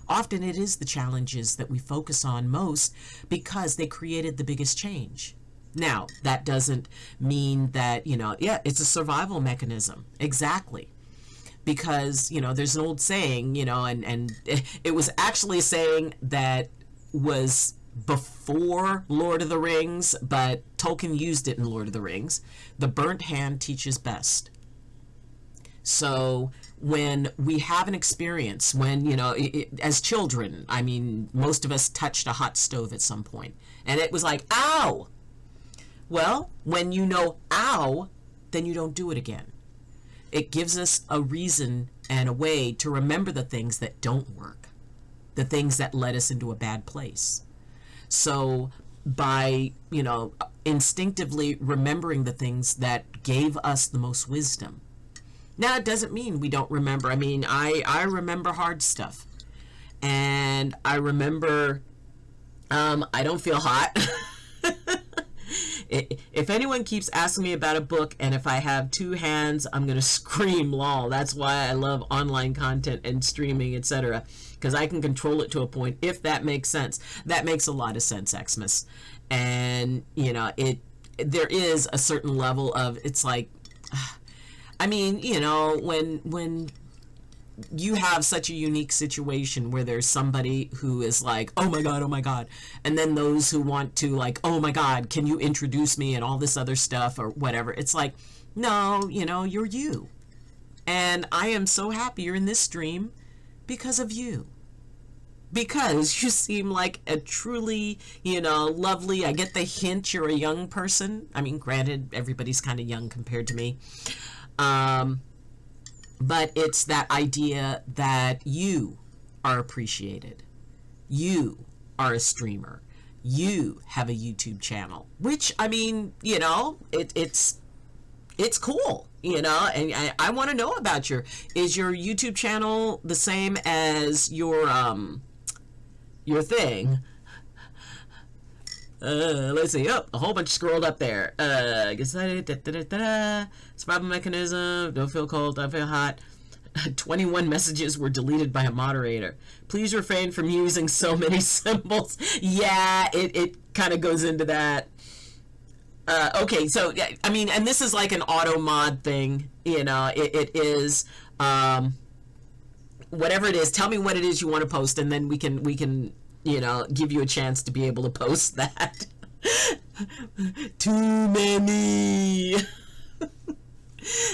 Often it is the challenges that we focus on most because they created the biggest change. Now, that doesn't mean that, yeah, it's a survival mechanism. Exactly. Because, there's an old saying, and it was actually a saying that was before Lord of the Rings, but Tolkien used it in Lord of the Rings. The burnt hand teaches best. So when we have an experience, when, as children, I mean, most of us touched a hot stove at some point, and it was like, ow! Well, when you know ow, then you don't do it again. It gives us a reason and a way to remember the things that don't work, the things that led us into a bad place. So by, instinctively remembering the things that gave us the most wisdom. Now, it doesn't mean we don't remember. I mean, I remember hard stuff. And I remember, I don't feel hot. If anyone keeps asking me about a book, and if I have two hands, I'm going to scream lol. That's why I love online content and streaming, etc. Because I can control it to a point, if that makes sense. That makes a lot of sense, Xmas. And, there is a certain level of, it's like, I mean, when you have such a unique situation where there's somebody who is like, oh my God, and then those who want to like, oh my God, can you introduce me and all this other stuff or whatever. It's like, no, you're you. And I am so happy you're in this stream because of you. Because you seem like a truly, lovely, I get the hint you're a young person. I mean, granted, everybody's kind of young compared to me. But it's that idea that you are appreciated. You are a streamer. You have a YouTube channel, which, I mean, it's cool, and I want to know about is your YouTube channel the same as your thing? Let's see. Oh, a whole bunch scrolled up there. Survival mechanism. Don't feel cold. Don't feel hot. 21 messages were deleted by a moderator. Please refrain from using so many symbols. Yeah, it kind of goes into that. Okay, so, I mean, and this is like an auto mod thing. It is, whatever it is, tell me what it is you want to post, and then we can give you a chance to be able to post that. Too many.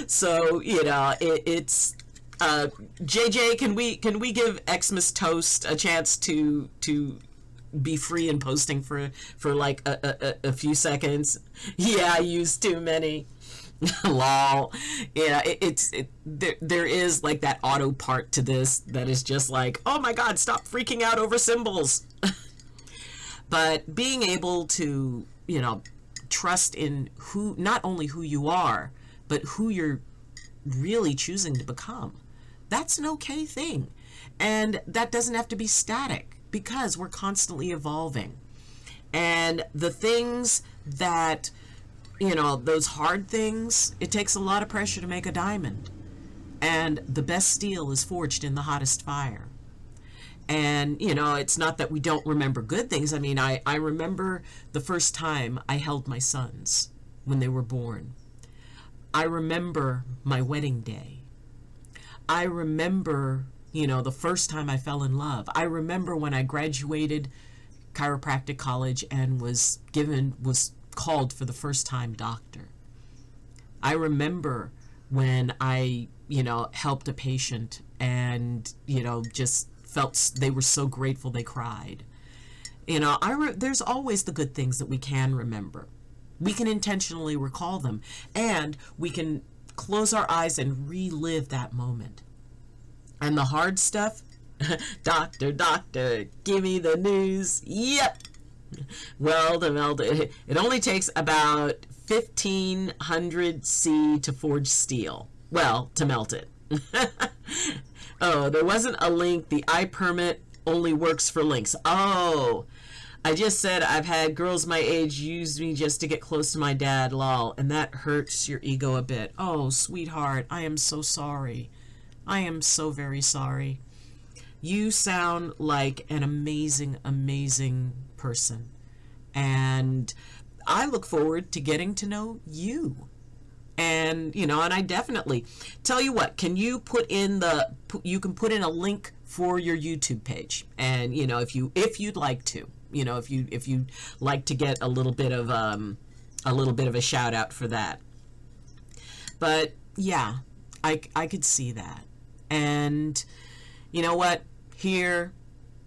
So, it's JJ, can we give Xmas Toast a chance to be free in posting for like a few seconds? Yeah, I used too many. Lol. Yeah, there is like that auto part to this that is just like, oh my God, stop freaking out over symbols. But being able to, trust in not only who you are, but who you're really choosing to become. That's an okay thing. And that doesn't have to be static. because we're constantly evolving. And the things that, you know, those hard things, it takes a lot of pressure to make a diamond. And the best steel is forged in the hottest fire. And, you know, it's not that we don't remember good things. I mean, I remember the first time I held my sons when they were born. I remember my wedding day. I remember, you know, the first time I fell in love. I remember when I graduated chiropractic college and was called for the first time doctor. I remember when I, you know, helped a patient and, you know, just felt they were so grateful they cried. You know, there's always the good things that we can remember. We can intentionally recall them, and we can close our eyes and relive that moment. And the hard stuff, doctor, give me the news. Yep. Weld, it only takes about 1500 C to forge steel. Well, to melt it. Oh, there wasn't a link. The eye permit only works for links. Oh, I just said I've had girls my age use me just to get close to my dad, lol, and that hurts your ego a bit. Oh, sweetheart, I am so sorry. I am so very sorry. You sound like an amazing, amazing person. And I look forward to getting to know you. And, you know, and I definitely tell you what, can you put in you can put in a link for your YouTube page. And, you know, if you'd like to, you know, if you'd like to get a little bit of a shout out for that. But yeah, I could see that. And you know what? Here,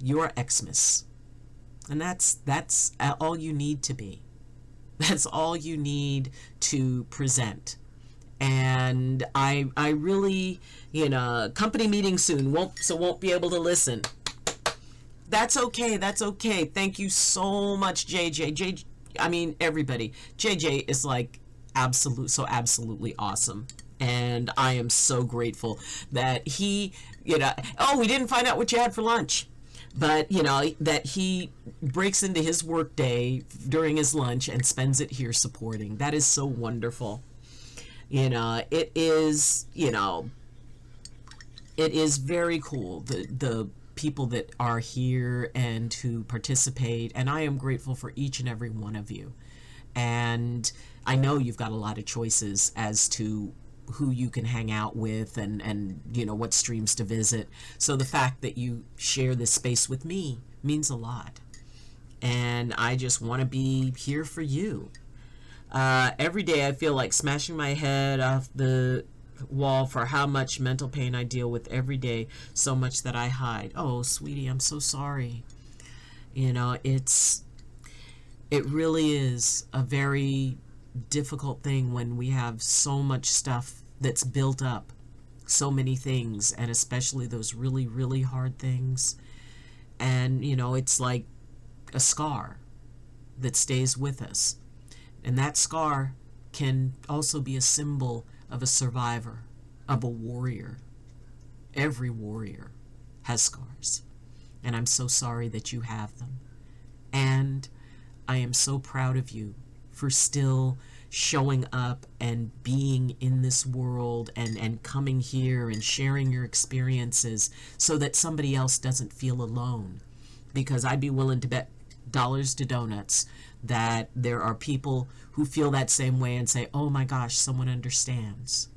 you're Xmas. And that's all you need to be. That's all you need to present. And I really, you know, company meeting soon, won't be able to listen. That's okay. That's okay. Thank you so much, JJ. I mean, everybody. JJ is like absolutely awesome. And I am so grateful that he, you know, oh, we didn't find out what you had for lunch. But, you know, that he breaks into his work day during his lunch and spends it here supporting. That is so wonderful. You know, it is, you know, it is very cool, the people that are here and who participate. And I am grateful for each and every one of you. And I know you've got a lot of choices as to who you can hang out with and you know, what streams to visit. So the fact that you share this space with me means a lot. And I just want to be here for you. Every day I feel like smashing my head off the wall for how much mental pain I deal with every day, so much that I hide. Oh, sweetie, I'm so sorry. You know, it really is a very difficult thing when we have so much stuff that's built up, so many things, and especially those really hard things. And, you know, it's like a scar that stays with us. And that scar can also be a symbol of a survivor, of a warrior. Every warrior has scars. And I'm so sorry that you have them. And I am so proud of you for still showing up and being in this world and coming here and sharing your experiences so that somebody else doesn't feel alone. Because I'd be willing to bet dollars to donuts that there are people who feel that same way and say, oh my gosh, someone understands.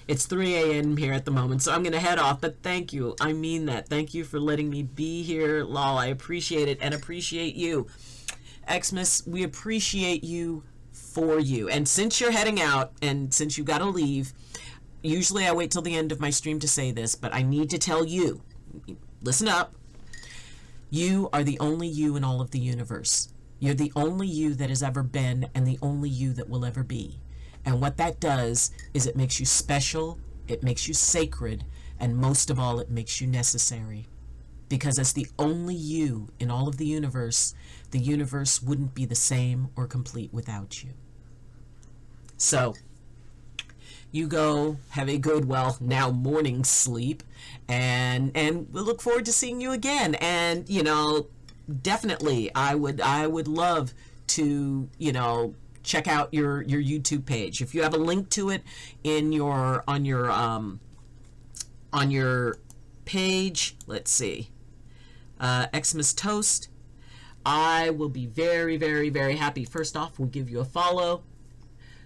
It's 3 a.m. here at the moment, so I'm going to head off, but thank you. I mean that. Thank you for letting me be here, lol. I appreciate it and appreciate you. Xmas, we appreciate you for you. And since you're heading out and since you got to leave, usually I wait till the end of my stream to say this, but I need to tell you, listen up. You are the only you in all of the universe. You're the only you that has ever been and the only you that will ever be. And what that does is it makes you special, it makes you sacred, and most of all, it makes you necessary. Because as the only you in all of the universe wouldn't be the same or complete without you. So, you go have a good, well, now morning sleep, and we look forward to seeing you again. And definitely I would love to check out your YouTube page. If you have a link to it in your on your page, let's see, Xmas Toast, I will be very, very, very happy. First off, we'll give you a follow.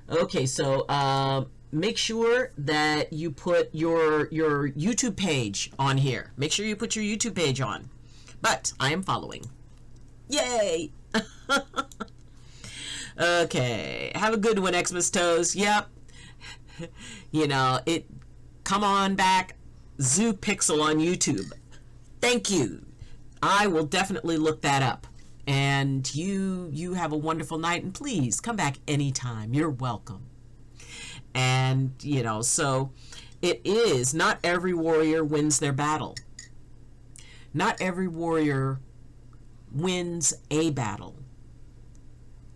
Okay, so make sure that you put your YouTube page on here. Make sure you put your YouTube page on. But I am following. Yay! Okay, have a good one, Xmas Toast. Yep. Come on back. Zoo Pixel on YouTube. Thank you. I will definitely look that up. And you have a wonderful night, and please come back anytime. You're welcome. And so it is, not every warrior wins their battle. Not every warrior wins a battle.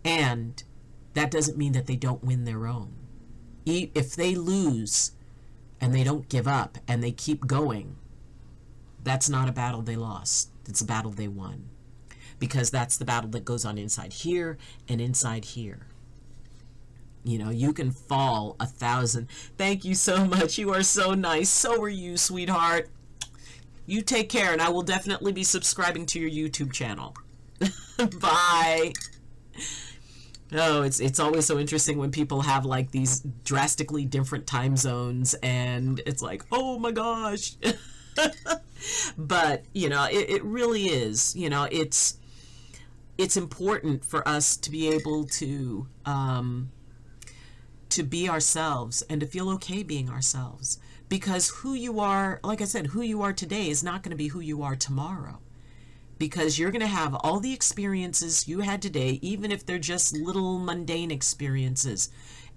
And that doesn't mean that they don't win their own. If they lose and they don't give up and they keep going, that's not a battle they lost. It's a battle they won. Because that's the battle that goes on inside here and inside here. You can fall 1,000. Thank you so much. You are so nice. So are you, sweetheart. You take care, and I will definitely be subscribing to your YouTube channel. Bye. Oh, it's always so interesting when people have like these drastically different time zones, and it's like, oh my gosh. But it really is. It's important for us to be able to be ourselves and to feel okay being ourselves, because who you are, like I said, who you are today is not going to be who you are tomorrow, because you're going to have all the experiences you had today, even if they're just little mundane experiences.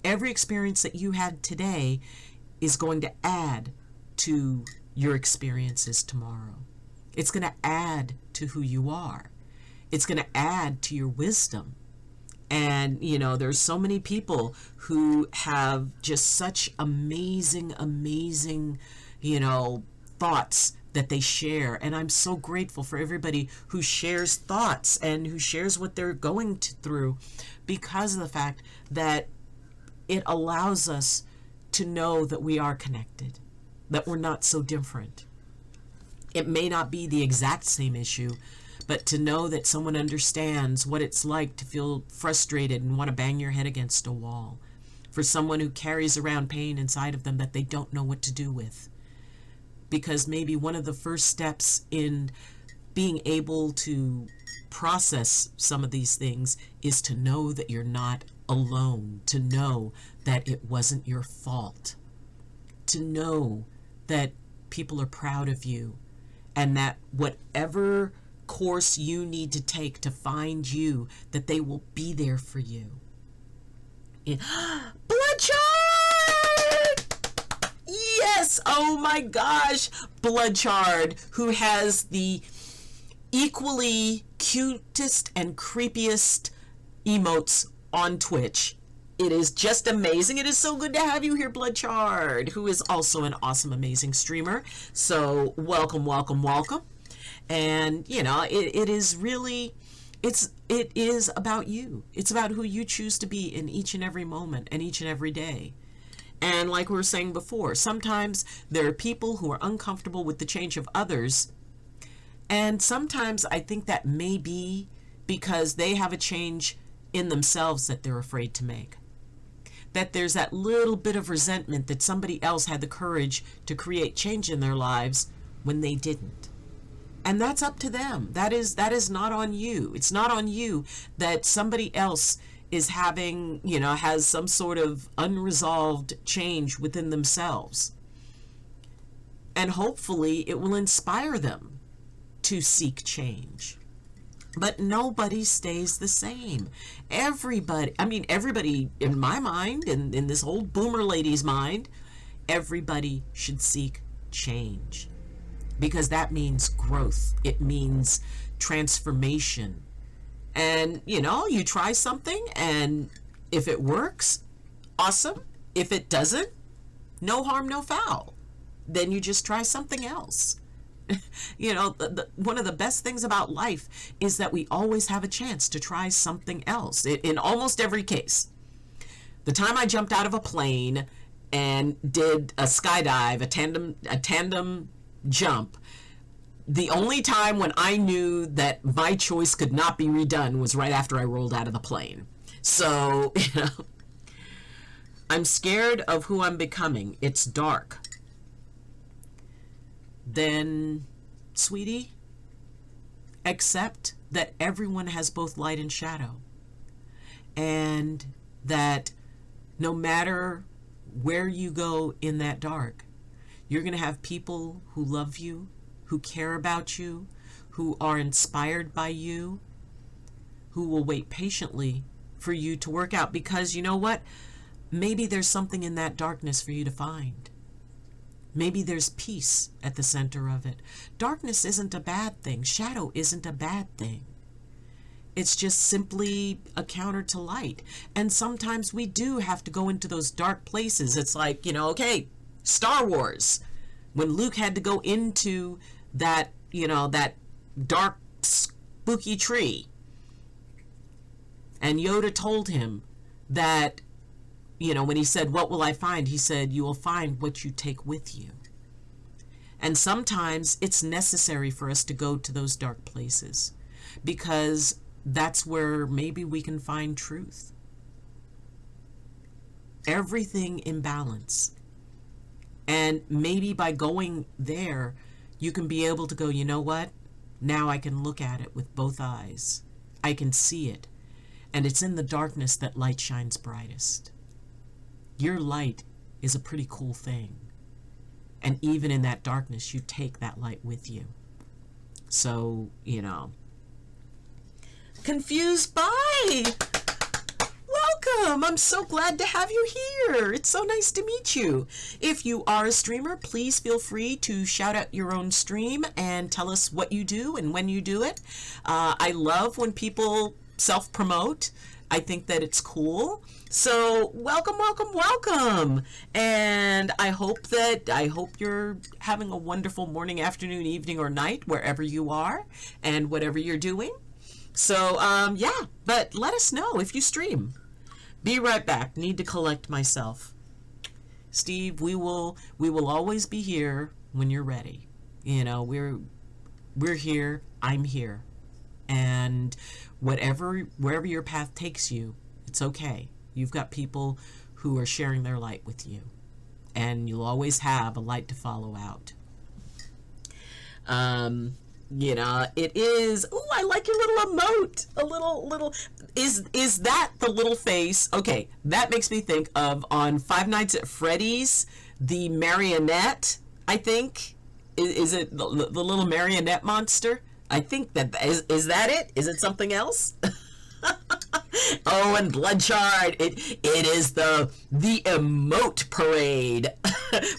Every experience that you had today is going to add to your experiences tomorrow. It's going to add to who you are. It's going to add to your wisdom. And, there's so many people who have just such amazing, thoughts that they share. And I'm so grateful for everybody who shares thoughts and who shares what they're going through, because of the fact that it allows us to know that we are connected, that we're not so different. It may not be the exact same issue, but to know that someone understands what it's like to feel frustrated and want to bang your head against a wall. For someone who carries around pain inside of them that they don't know what to do with. Because maybe one of the first steps in being able to process some of these things is to know that you're not alone. To know that it wasn't your fault. To know that people are proud of you. And that whatever course you need to take to find you, that they will be there for you. Bloodshard! Yes! Oh my gosh! Bloodshard, who has the equally cutest and creepiest emotes on Twitch. It is just amazing. It is so good to have you here, Bloodshard, who is also an awesome, amazing streamer. So welcome, welcome, welcome. And it is really, it is about you. It's about who you choose to be in each and every moment and each and every day. And like we were saying before, sometimes there are people who are uncomfortable with the change of others, and sometimes I think that may be because they have a change in themselves that they're afraid to make. That there's that little bit of resentment that somebody else had the courage to create change in their lives when they didn't. And that's up to them. That is not on you. It's not on you that somebody else is having, has some sort of unresolved change within themselves. And hopefully it will inspire them to seek change. But nobody stays the same. Everybody in my mind, and in this old boomer lady's mind, everybody should seek change. Because that means growth. It means transformation. And, you try something, and if it works, awesome. If it doesn't, no harm, no foul. Then you just try something else. You know, one of the best things about life is that we always have a chance to try something else in almost every case. The time I jumped out of a plane and did a skydive, a tandem jump, the only time when I knew that my choice could not be redone was right after I rolled out of the plane. So, you know, I'm scared of who I'm becoming. It's dark. Then, sweetie, accept that everyone has both light and shadow. And that no matter where you go in that dark, you're going to have people who love you, who care about you, who are inspired by you, who will wait patiently for you to work out. Because you know what? Maybe there's something in that darkness for you to find. Maybe there's peace at the center of it. Darkness isn't a bad thing. Shadow isn't a bad thing. It's just simply a counter to light. And sometimes we do have to go into those dark places. It's like, you know, okay, Star Wars. When Luke had to go into that, you know, that dark, spooky tree. And Yoda told him that, you know, when he said, "What will I find?" He said, "You will find what you take with you." And sometimes it's necessary for us to go to those dark places because that's where maybe we can find truth. Everything in balance. And maybe by going there, you can be able to go, you know what? Now I can look at it with both eyes. I can see it. And it's in the darkness that light shines brightest. Your light is a pretty cool thing. And even in that darkness, you take that light with you. So, you know. Confused by. Welcome. I'm so glad to have you here. It's so nice to meet you. If you are a streamer, please feel free to shout out your own stream and tell us what you do and when you do it. I love when people self-promote. I think that it's cool. So welcome, welcome, welcome. And I hope you're having a wonderful morning, afternoon, evening, or night, wherever you are and whatever you're doing. So, yeah, but let us know if you stream. Be right back. Need to collect myself. Steve, we will always be here when you're ready. You know, we're here. I'm here. And wherever your path takes you, it's okay. You've got people who are sharing their light with you. And you'll always have a light to follow out. You know, it is, ooh, I like your little emote. A little, is that the little face? Okay, that makes me think of on Five Nights at Freddy's, the marionette, I think. Is it the little marionette monster? I think that is that it? Is it something else? Oh, and Bloodshard, it is the emote parade.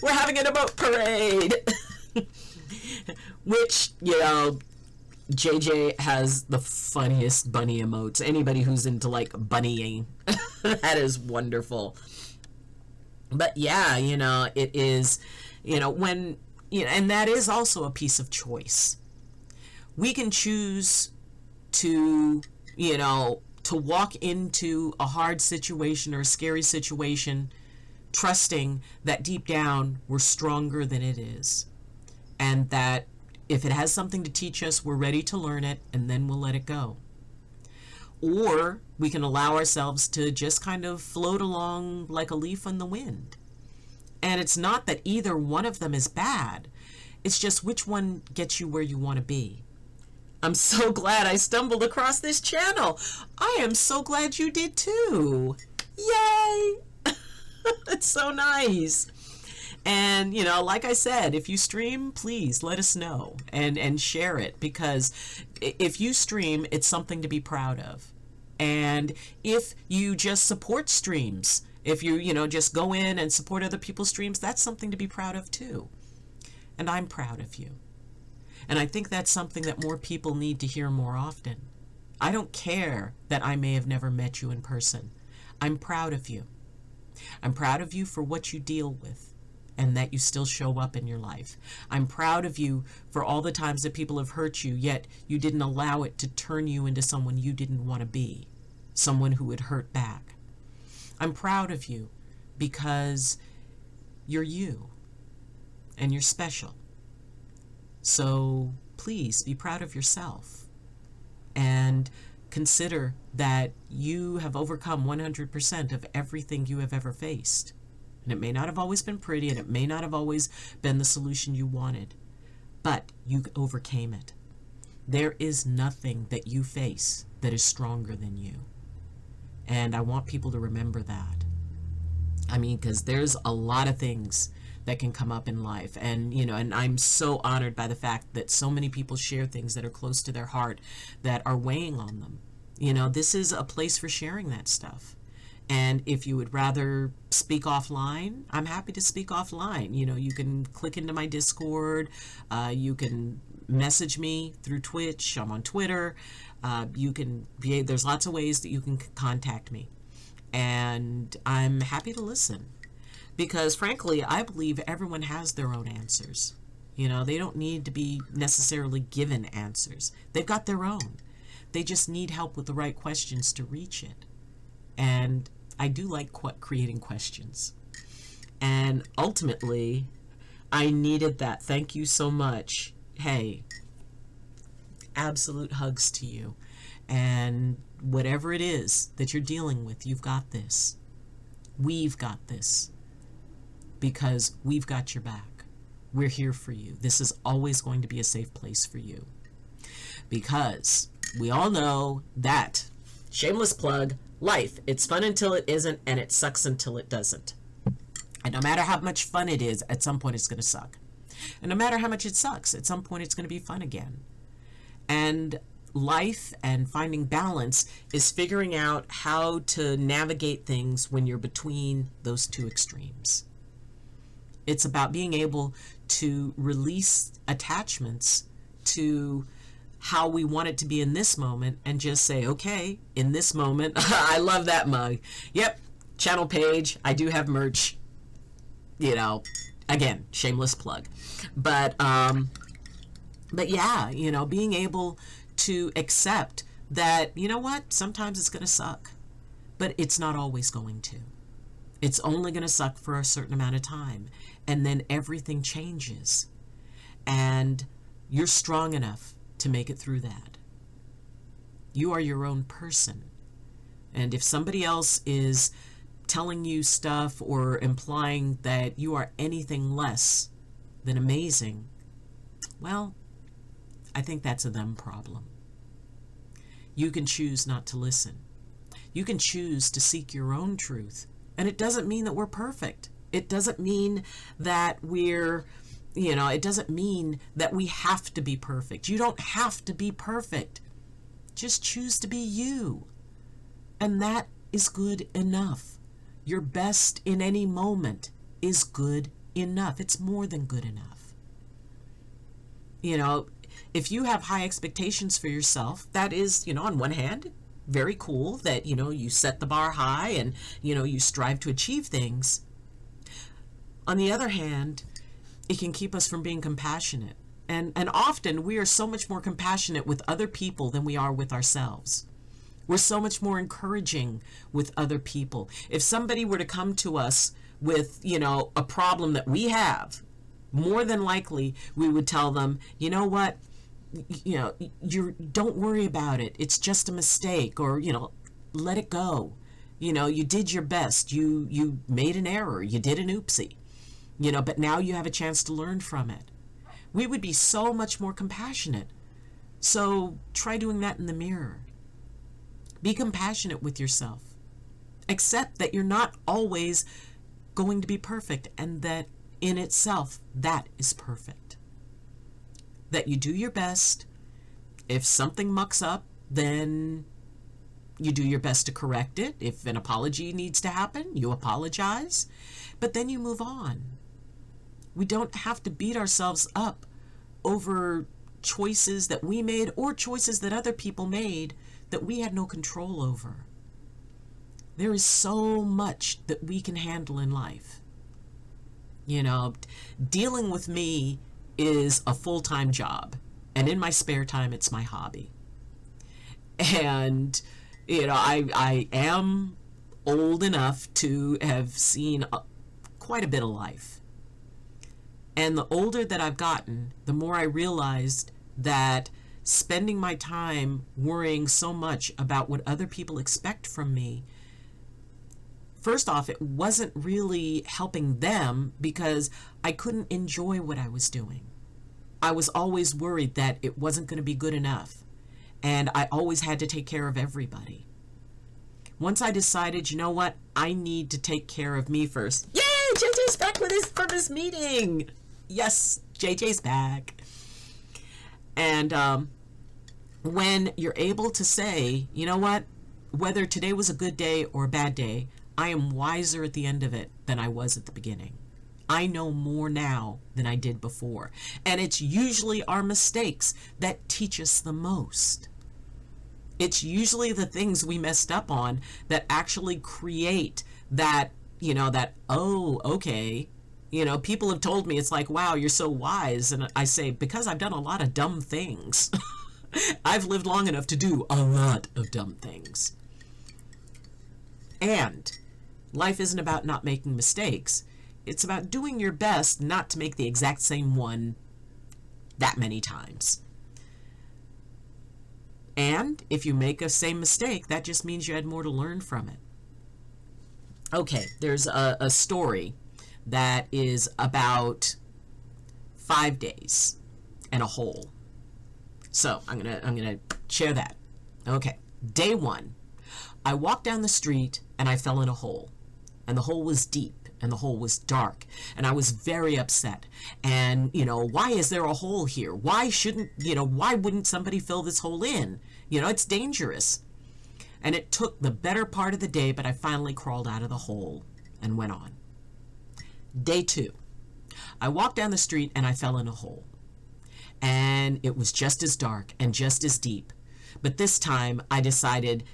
We're having an emote parade. Which, you know, JJ has the funniest bunny emotes. Anybody who's into, like, bunnying, that is wonderful. But, yeah, you know, it is, you know, when, you know, and that is also a piece of choice. We can choose to, you know, to walk into a hard situation or a scary situation, trusting that deep down we're stronger than it is. And that if it has something to teach us, we're ready to learn it, and then we'll let it go. Or we can allow ourselves to just kind of float along like a leaf in the wind. And it's not that either one of them is bad. It's just which one gets you where you want to be. I'm so glad I stumbled across this channel. I am so glad you did too. Yay! It's so nice. And, you know, like I said, if you stream, please let us know and share it, because if you stream, it's something to be proud of. And if you just support streams, if you know, just go in and support other people's streams, that's something to be proud of too. And I'm proud of you. And I think that's something that more people need to hear more often. I don't care that I may have never met you in person. I'm proud of you. I'm proud of you for what you deal with. and that you still show up in your life. I'm proud of you for all the times that people have hurt you, yet you didn't allow it to turn you into someone you didn't want to be, someone who would hurt back. I'm proud of you because you're you, and you're special. So please be proud of yourself and consider that you have overcome 100% of everything you have ever faced. And it may not have always been pretty, and it may not have always been the solution you wanted, but you overcame it. There is nothing that you face that is stronger than you. And I want people to remember that. I mean, because there's a lot of things that can come up in life. And, you know, and I'm so honored by the fact that so many people share things that are close to their heart that are weighing on them. You know, this is a place for sharing that stuff. And if you would rather speak offline, I'm happy to speak offline. You know, you can click into my Discord. You can message me through Twitch. I'm on Twitter. There's lots of ways that you can contact me. And I'm happy to listen. Because frankly, I believe everyone has their own answers. You know, they don't need to be necessarily given answers. They've got their own. They just need help with the right questions to reach it. And I do like creating questions. And ultimately, I needed that. Thank you so much. Hey, absolute hugs to you. And whatever it is that you're dealing with, you've got this. We've got this. Because we've got your back. We're here for you. This is always going to be a safe place for you. Because we all know that, shameless plug, life, it's fun until it isn't, and it sucks until it doesn't. And no matter how much fun it is, at some point it's going to suck. And no matter how much it sucks, at some point it's going to be fun again. And life and finding balance is figuring out how to navigate things when you're between those two extremes. It's about being able to release attachments to how we want it to be in this moment and just say, okay, in this moment, I love that mug. Yep, channel page, I do have merch. You know, again, shameless plug. But yeah, you know, being able to accept that, you know what, sometimes it's going to suck, but it's not always going to. It's only going to suck for a certain amount of time. And then everything changes. And you're strong enough to make it through that. You are your own person. And if somebody else is telling you stuff or implying that you are anything less than amazing, well, I think that's a them problem. You can choose not to listen. You can choose to seek your own truth. And it doesn't mean that we're perfect. It doesn't mean that it doesn't mean that we have to be perfect. You don't have to be perfect. Just choose to be you. And that is good enough. Your best in any moment is good enough. It's more than good enough. You know, if you have high expectations for yourself, that is, you know, on one hand, very cool that, you know, you set the bar high and, you know, you strive to achieve things. On the other hand, it can keep us from being compassionate. And often we are so much more compassionate with other people than we are with ourselves. We're so much more encouraging with other people. If somebody were to come to us with, you know, a problem that we have, more than likely we would tell them, you know what, you know, don't worry about it. It's just a mistake, or, you know, let it go. You know, you did your best. You made an error. You did an oopsie. You know, but now you have a chance to learn from it. We would be so much more compassionate. So try doing that in the mirror. Be compassionate with yourself. Accept that you're not always going to be perfect, and that in itself, that is perfect. That you do your best. If something mucks up, then you do your best to correct it. If an apology needs to happen, you apologize. But then you move on. We don't have to beat ourselves up over choices that we made or choices that other people made that we had no control over. There is so much that we can handle in life. You know, dealing with me is a full-time job. And in my spare time, it's my hobby. And, you know, I am old enough to have seen quite a bit of life. And the older that I've gotten, the more I realized that spending my time worrying so much about what other people expect from me, first off, it wasn't really helping them because I couldn't enjoy what I was doing. I was always worried that it wasn't going to be good enough. And I always had to take care of everybody. Once I decided, you know what, I need to take care of me first. Yay! JJ's back with us for this meeting. Yes, JJ's back. And when you're able to say, you know what, whether today was a good day or a bad day, I am wiser at the end of it than I was at the beginning. I know more now than I did before. And it's usually our mistakes that teach us the most. It's usually the things we messed up on that actually create that, you know, that, oh, okay. You know, people have told me, it's like, wow, you're so wise. And I say, because I've done a lot of dumb things. I've lived long enough to do a lot of dumb things. And life isn't about not making mistakes. It's about doing your best not to make the exact same one that many times. And if you make a same mistake, that just means you had more to learn from it. Okay, there's a story that is about 5 days and a hole. So I'm gonna share that. Okay, day 1, I walked down the street and I fell in a hole, and the hole was deep. And the hole was dark, and I was very upset. And, you know, why is there a hole here? Why wouldn't somebody fill this hole in? You know, it's dangerous. And it took the better part of the day, but I finally crawled out of the hole and went on. Day 2, I walked down the street and I fell in a hole. And it was just as dark and just as deep. But this time I decided,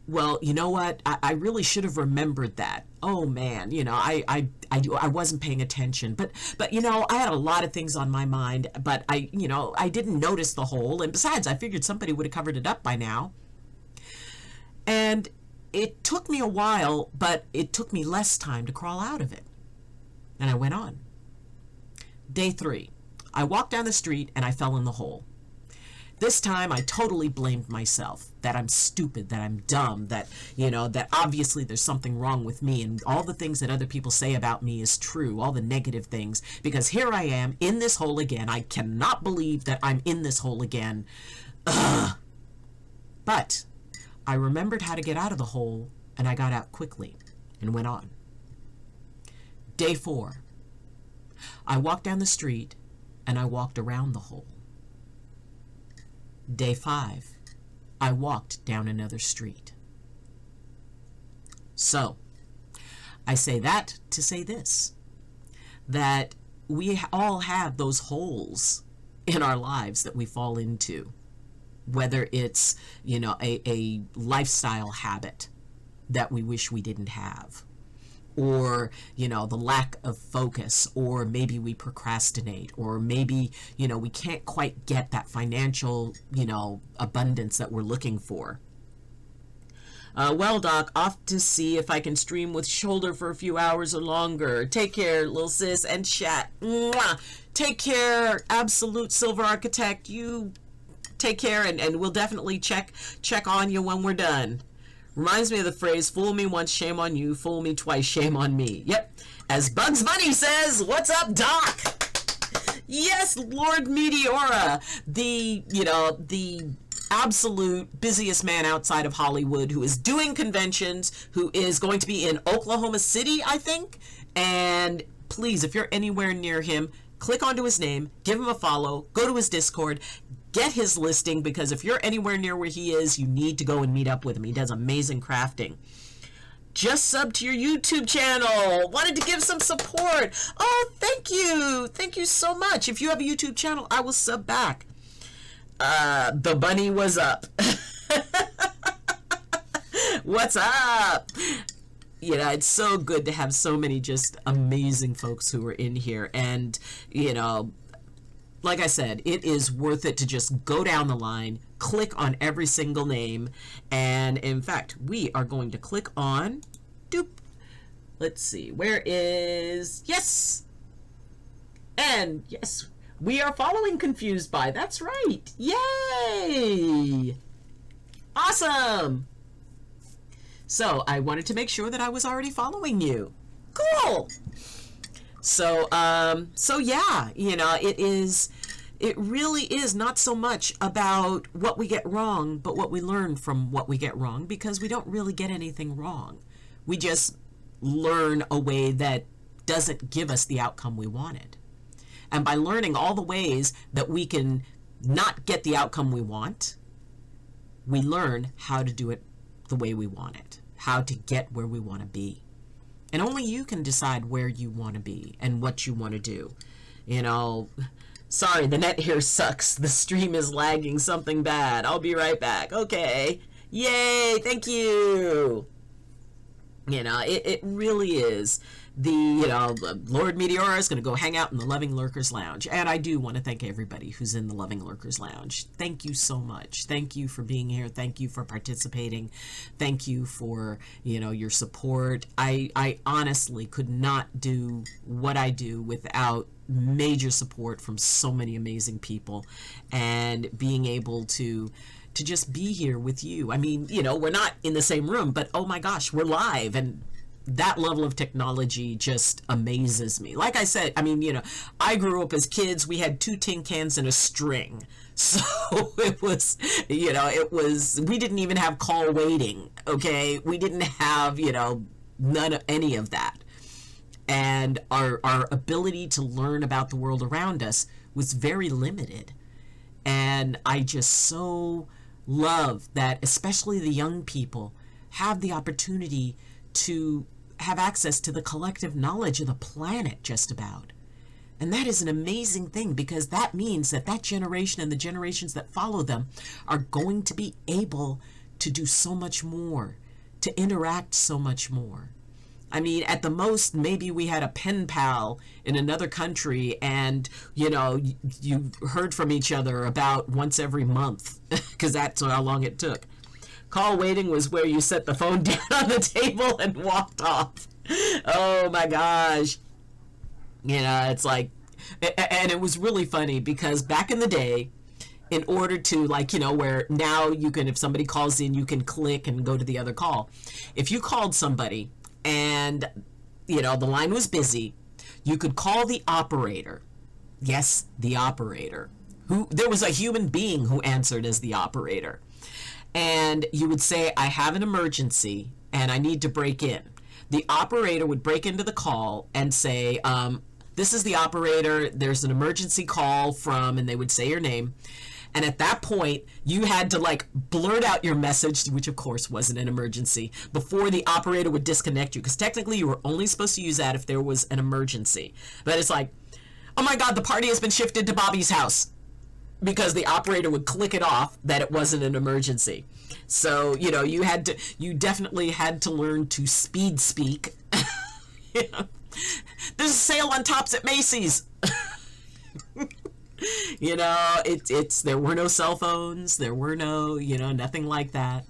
well, you know what? I really should have remembered that. Oh man, you know, I wasn't paying attention. But you know, I had a lot of things on my mind, but I didn't notice the hole. And besides, I figured somebody would have covered it up by now. And it took me a while, but it took me less time to crawl out of it. And I went on. Day 3, I walked down the street and I fell in the hole. This time I totally blamed myself, that I'm stupid, that I'm dumb, that, you know, that obviously there's something wrong with me, and all the things that other people say about me is true, all the negative things, because here I am in this hole again. I cannot believe that I'm in this hole again. Ugh. But I remembered how to get out of the hole, and I got out quickly and went on. Day 4, I walked down the street and I walked around the hole. Day 5, I walked down another street. So, I say that to say this, that we all have those holes in our lives that we fall into, whether it's, you know, a lifestyle habit that we wish we didn't have, or, you know, the lack of focus, or maybe we procrastinate, or maybe, you know, we can't quite get that financial, you know, abundance that we're looking for. Well, Doc, off to see if I can stream with Shoulder for a few hours or longer. Take care, little sis, and chat. Mwah! Take care, Absolute Silver Architect. You take care, and we'll definitely check on you when we're done. Reminds me of the phrase, fool me once, shame on you, fool me twice, shame on me. Yep. As Bugs Bunny says, what's up, Doc? Yes, Lord Meteora, the absolute busiest man outside of Hollywood, who is doing conventions, who is going to be in Oklahoma City, I think. And please, if you're anywhere near him, click onto his name, give him a follow, go to his Discord, get his listing, because if you're anywhere near where he is, you need to go and meet up with him. He does amazing crafting. Just sub to your YouTube channel. Wanted to give some support. Oh, thank you. Thank you so much. If you have a YouTube channel, I will sub back. The bunny was up. What's up? You know, it's so good to have so many just amazing folks who are in here. And, you know, like I said, it is worth it to just go down the line, click on every single name. And in fact, we are going to click on, doop. Let's see, where is, yes. And yes, we are following Confused By. That's right. Yay. Awesome. So I wanted to make sure that I was already following you. Cool. So yeah, you know, it really is not so much about what we get wrong, but what we learn from what we get wrong, because we don't really get anything wrong. We just learn a way that doesn't give us the outcome we wanted. And by learning all the ways that we can not get the outcome we want, we learn how to do it the way we want it, how to get where we want to be. And only you can decide where you want to be and what you want to do. You know, sorry, the net here sucks. The stream is lagging something bad. I'll be right back. Okay. Yay, thank you. You know, it really is. Lord Meteora is going to go hang out in the Loving Lurkers Lounge. And I do want to thank everybody who's in the Loving Lurkers Lounge. Thank you so much. Thank you for being here. Thank you for participating. Thank you for, you know, your support. I honestly could not do what I do without major support from so many amazing people, and being able to just be here with you. I mean, you know, we're not in the same room, but oh my gosh, we're live, and that level of technology just amazes me. Like I said, I mean, you know, I grew up as kids, we had 2 tin cans and a string. So it was, you know, we didn't even have call waiting, okay? We didn't have, you know, any of that. And our ability to learn about the world around us was very limited. And I just so love that, especially the young people, have the opportunity to have access to the collective knowledge of the planet just about. And that is an amazing thing, because that means that that generation and the generations that follow them are going to be able to do so much more, to interact so much more. I mean, at the most, maybe we had a pen pal in another country, and, you know, you heard from each other about once every month, because that's how long it took. Call waiting was where you set the phone down on the table and walked off. Oh my gosh. You know, it's like, and it was really funny, because back in the day, in order to, like, you know, where now you can, if somebody calls in, you can click and go to the other call. If you called somebody and, you know, the line was busy, you could call the operator. Yes, the operator. There was a human being who answered as the operator. And you would say, I have an emergency and I need to break in. The operator would break into the call and say, this is the operator, there's an emergency call from, and they would say your name. And at that point, you had to, like, blurt out your message, which of course wasn't an emergency, before the operator would disconnect you. Because technically you were only supposed to use that if there was an emergency. But it's like, oh my God, the party has been shifted to Bobby's house. Because the operator would click it off that it wasn't an emergency. So, you know, you definitely had to learn to speed speak. You know, there's a sale on tops at Macy's. You know, there were no cell phones, there were no, you know, nothing like that.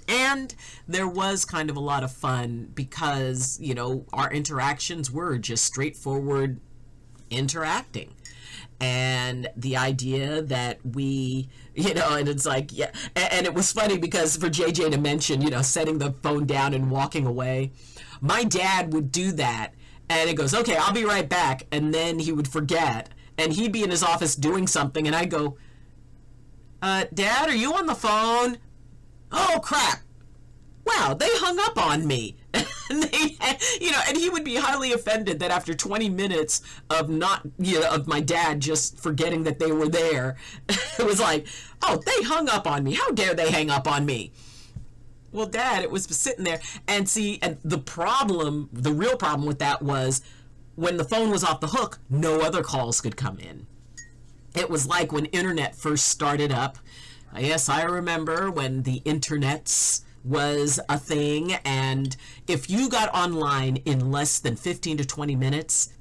And there was kind of a lot of fun, because, you know, our interactions were just straightforward interacting. And the idea that we, you know, and it's like, yeah, and it was funny, because for JJ to mention, you know, setting the phone down and walking away, my dad would do that, and it goes, okay, I'll be right back, and then he would forget, and he'd be in his office doing something, and I'd go, Dad, are you on the phone? Oh, crap. Wow, they hung up on me. And they, you know, and he would be highly offended that after 20 minutes of not, you know, of my dad just forgetting that they were there, it was like, oh, they hung up on me. How dare they hang up on me? Well, Dad, it was sitting there. And see, and the real problem with that was, when the phone was off the hook, no other calls could come in. It was like when internet first started up. Yes, I remember when the internets was a thing, and if you got online in less than 15 to 20 minutes,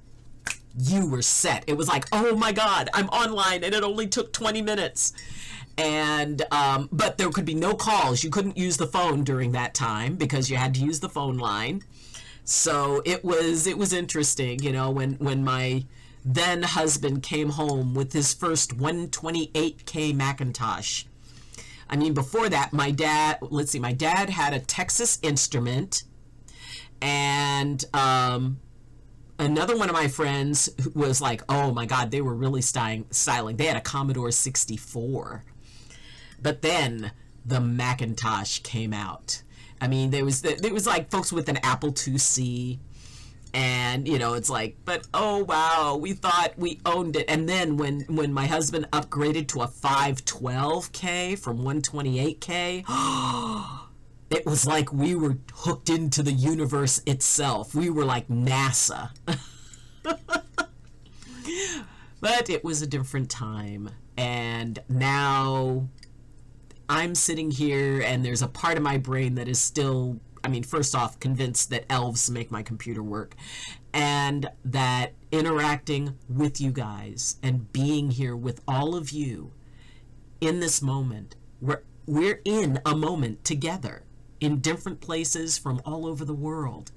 you were set. It was like, oh my God, I'm online, and it only took 20 minutes. And but there could be no calls. You couldn't use the phone during that time because you had to use the phone line. So it was interesting, you know, when my then husband came home with his first 128K Macintosh. I mean, before that, my dad had a Texas Instrument, and another one of my friends was like, oh my God, they were really styling. They had a Commodore 64. But then the Macintosh came out. I mean, there was like folks with an Apple IIc, and you know, it's like, but oh wow, we thought we owned it. And then when my husband upgraded to a 512K from 128K, it was like we were hooked into the universe itself. We were like NASA. But it was a different time, and now I'm sitting here, and there's a part of my brain that is still, I mean, first off, convinced that elves make my computer work, and that interacting with you guys and being here with all of you in this moment, we're in a moment together in different places from all over the world.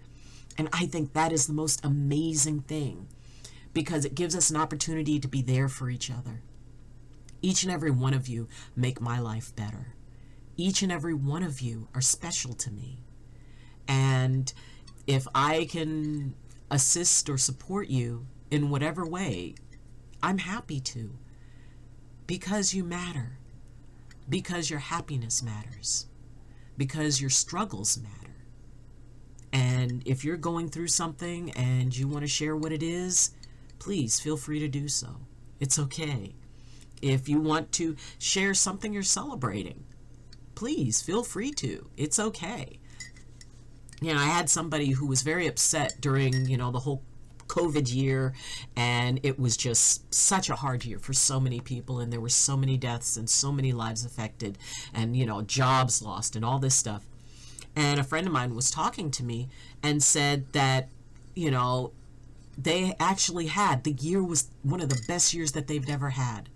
And I think that is the most amazing thing, because it gives us an opportunity to be there for each other. Each and every one of you make my life better. Each and every one of you are special to me. And if I can assist or support you in whatever way, I'm happy to. Because you matter. Because your happiness matters. Because your struggles matter. And if you're going through something and you want to share what it is, please feel free to do so. It's okay. If you want to share something you're celebrating, please feel free to. It's okay. You know, I had somebody who was very upset during, you know, the whole COVID year, and it was just such a hard year for so many people, and there were so many deaths and so many lives affected, and, you know, jobs lost and all this stuff. And a friend of mine was talking to me and said that, you know, they actually had, the year was one of the best years that they've ever had.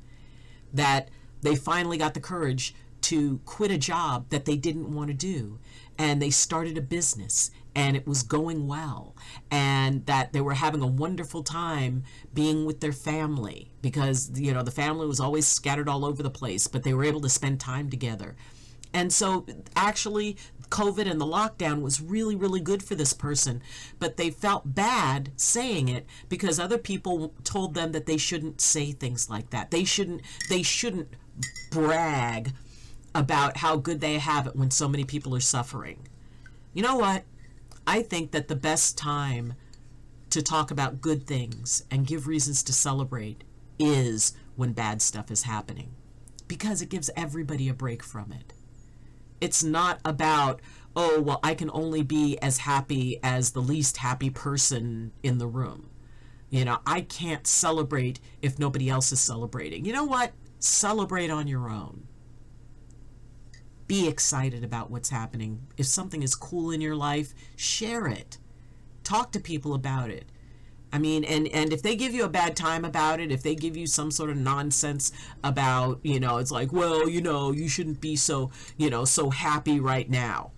That they finally got the courage to quit a job that they didn't want to do, and they started a business, and it was going well, and that they were having a wonderful time being with their family, because, you know, the family was always scattered all over the place, but they were able to spend time together. And so actually COVID and the lockdown was really, really good for this person, but they felt bad saying it because other people told them that they shouldn't say things like that. They shouldn't brag about how good they have it when so many people are suffering. You know what? I think that the best time to talk about good things and give reasons to celebrate is when bad stuff is happening, because it gives everybody a break from it. It's not about, oh, well, I can only be as happy as the least happy person in the room. You know, I can't celebrate if nobody else is celebrating. You know what? Celebrate on your own. Be excited about what's happening. If something is cool in your life, share it. Talk to people about it. I mean, and if they give you a bad time about it, if they give you some sort of nonsense about, you know, it's like, well, you know, you shouldn't be so, you know, so happy right now.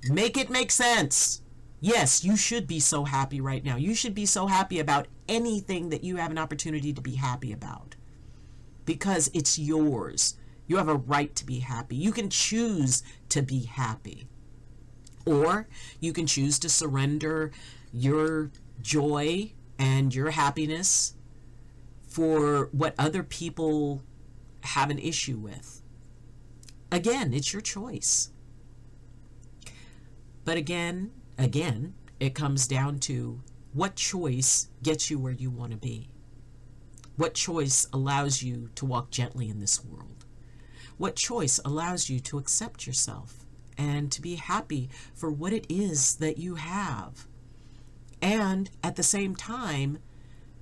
Make it make sense. Yes, you should be so happy right now. You should be so happy about anything that you have an opportunity to be happy about, because it's yours. You have a right to be happy. You can choose to be happy, or you can choose to surrender your joy and your happiness for what other people have an issue with. Again, it's your choice. But again, it comes down to what choice gets you where you want to be. What choice allows you to walk gently in this world? What choice allows you to accept yourself and to be happy for what it is that you have? And at the same time,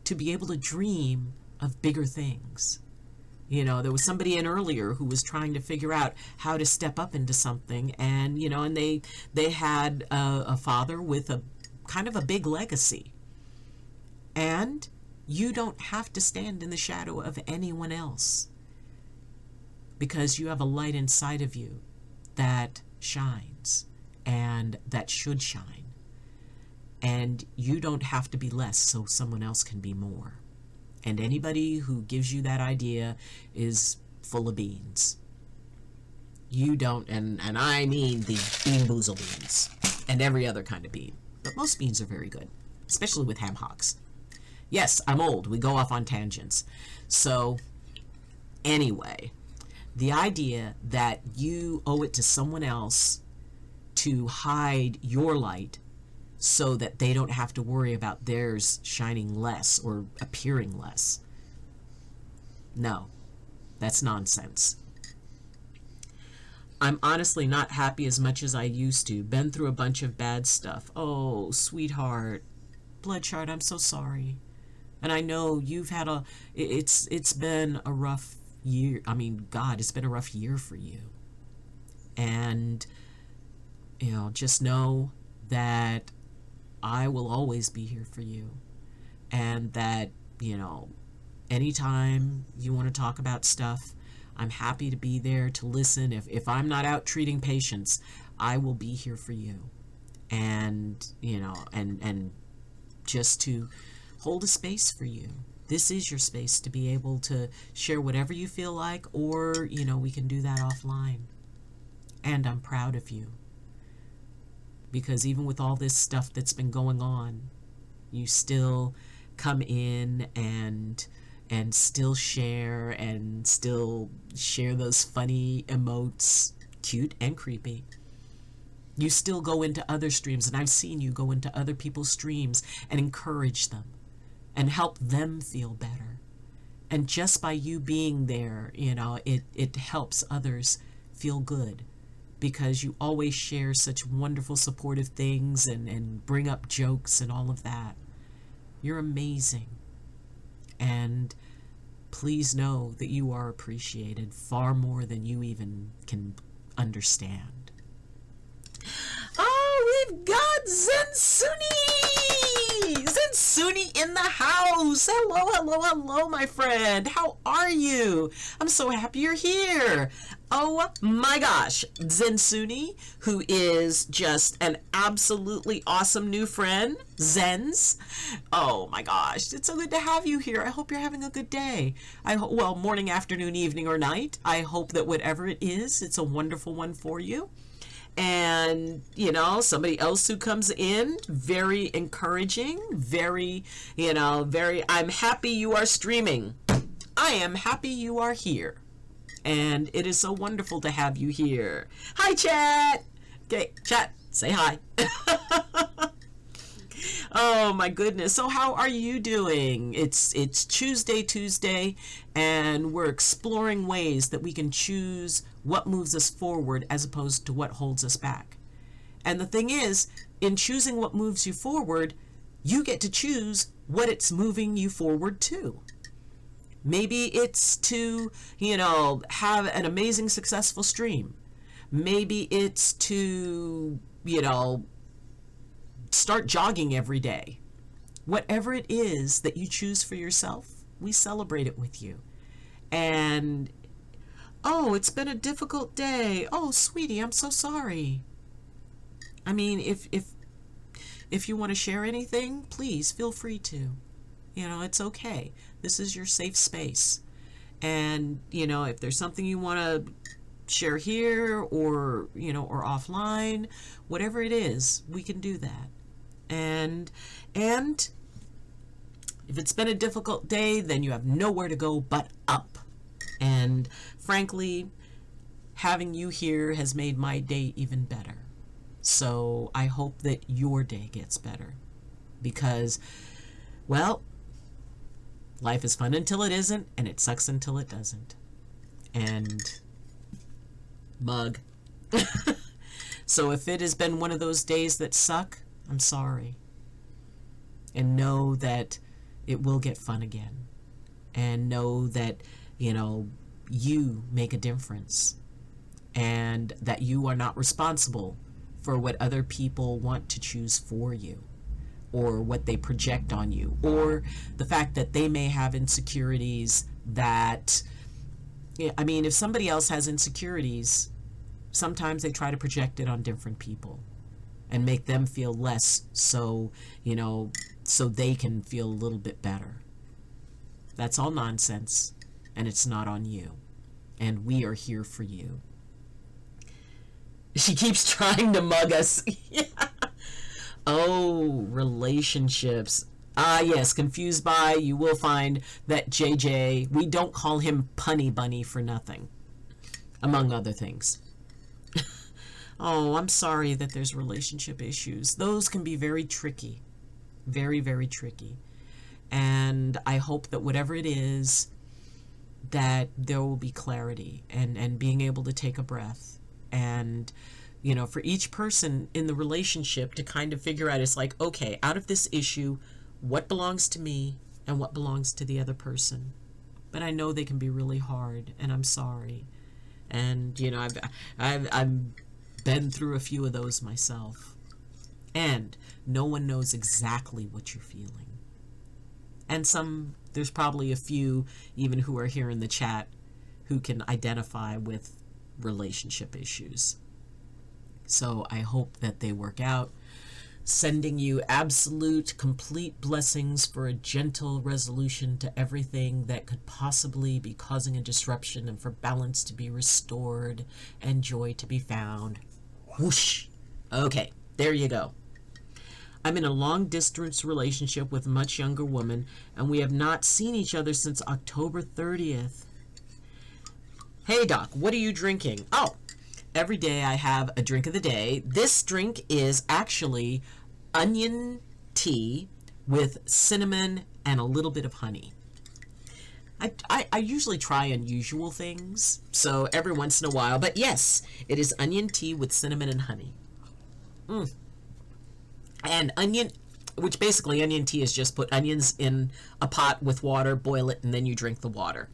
to be able to dream of bigger things. You know, there was somebody in earlier who was trying to figure out how to step up into something, and, you know, and they had a father with a kind of a big legacy. And you don't have to stand in the shadow of anyone else, because you have a light inside of you that shines and that should shine. And you don't have to be less so someone else can be more. And anybody who gives you that idea is full of beans. You don't, and I mean the Bean Boozled Beans and every other kind of bean. But most beans are very good, especially with ham hocks. Yes, I'm old. We go off on tangents. So anyway, the idea that you owe it to someone else to hide your light so that they don't have to worry about theirs shining less or appearing less. No, that's nonsense. I'm honestly not happy as much as I used to. Been through a bunch of bad stuff. Oh, sweetheart. Bloodshot, I'm so sorry. And I know you've had it's been a rough year. I mean, God, it's been a rough year for you. And, you know, just know that I will always be here for you, and that, you know, anytime you want to talk about stuff, I'm happy to be there to listen. If I'm not out treating patients, I will be here for you, and, you know, and just to hold a space for you. This is your space to be able to share whatever you feel like, or, you know, we can do that offline. And I'm proud of you. Because even with all this stuff that's been going on, you still come in and still share those funny emotes, cute and creepy. You still go into other streams, and I've seen you go into other people's streams and encourage them and help them feel better. And just by you being there, you know, it helps others feel good. Because you always share such wonderful, supportive things and bring up jokes and all of that. You're amazing. And please know that you are appreciated far more than you even can understand. Oh, we've got Zensuni! Zensuni in the house! Hello, hello, hello, my friend. How are you? I'm so happy you're here. Oh my gosh, Zensuni, who is just an absolutely awesome new friend, Zens. Oh my gosh, it's so good to have you here. I hope you're having a good day. Well, morning, afternoon, evening, or night. I hope that whatever it is, it's a wonderful one for you. And, you know, somebody else who comes in, very encouraging, very, you know, I'm happy you are streaming. I am happy you are here. And it is so wonderful to have you here. Hi, chat. Okay, chat, say hi. Oh my goodness. So how are you doing? It's Tuesday, and we're exploring ways that we can choose what moves us forward as opposed to what holds us back. And the thing is, in choosing what moves you forward, you get to choose what it's moving you forward to. Maybe it's to, you know, have an amazing, successful stream. Maybe it's to, you know, start jogging every day. Whatever it is that you choose for yourself, we celebrate it with you. And, oh, it's been a difficult day. Oh, sweetie, I'm so sorry. I mean, if you want to share anything, please feel free to. You know, it's okay. This is your safe space. And, you know, if there's something you want to share here or, you know, or offline, whatever it is, we can do that. And if it's been a difficult day, then you have nowhere to go but up. And frankly, having you here has made my day even better. So I hope that your day gets better. Because, well, life is fun until it isn't, and it sucks until it doesn't. And mug. So if it has been one of those days that suck, I'm sorry. And know that it will get fun again. And know that you know, you make a difference, and that you are not responsible for what other people want to choose for you, or what they project on you, or the fact that they may have insecurities that, I mean, if somebody else has insecurities, sometimes they try to project it on different people and make them feel less, so, you know, so they can feel a little bit better. That's all nonsense, and it's not on you. And we are here for you. She keeps trying to mug us. Yeah. Oh, relationships. Ah, yes, confused by, you will find that JJ, we don't call him Punny Bunny for nothing, among other things. Oh, I'm sorry that there's relationship issues. Those can be very tricky. Very, very tricky. And I hope that whatever it is, that there will be clarity and being able to take a breath. And, you know, for each person in the relationship to kind of figure out, it's like, okay, out of this issue, what belongs to me and what belongs to the other person. But I know they can be really hard, and I'm sorry. And, you know, I've been through a few of those myself. And no one knows exactly what you're feeling. And there's probably a few even who are here in the chat who can identify with relationship issues. So I hope that they work out. Sending you absolute, complete blessings for a gentle resolution to everything that could possibly be causing a disruption, and for balance to be restored and joy to be found. Whoosh. Okay, there you go. I'm in a long-distance relationship with a much younger woman, and we have not seen each other since October 30th. Hey, Doc, what are you drinking? Oh, every day I have a drink of the day. This drink is actually onion tea with cinnamon and a little bit of honey. I usually try unusual things, so every once in a while, but yes, it is onion tea with cinnamon and honey. And onion, which basically onion tea is just put onions in a pot with water, boil it, and then you drink the water.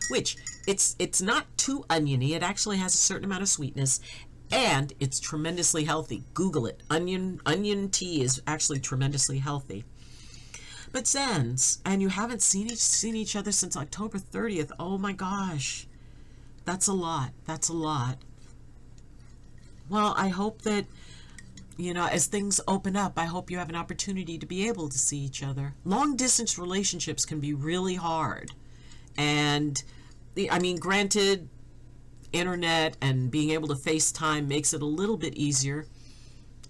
Which, it's not too oniony. It actually has a certain amount of sweetness, and it's tremendously healthy. Google it. Onion tea is actually tremendously healthy. But Zens, and you haven't seen each other since October 30th. Oh my gosh. That's a lot. That's a lot. Well, I hope that, you know, as things open up, I hope you have an opportunity to be able to see each other. Long distance relationships can be really hard. And, I mean, granted, internet and being able to FaceTime makes it a little bit easier.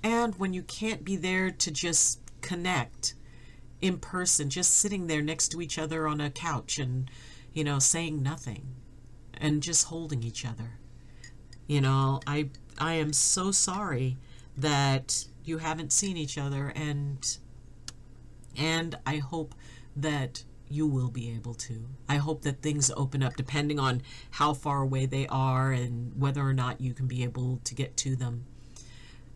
And when you can't be there to just connect in person, just sitting there next to each other on a couch and, you know, saying nothing and just holding each other. You know, I am so sorry that you haven't seen each other, and I hope that you will be able to. I hope that things open up depending on how far away they are and whether or not you can be able to get to them.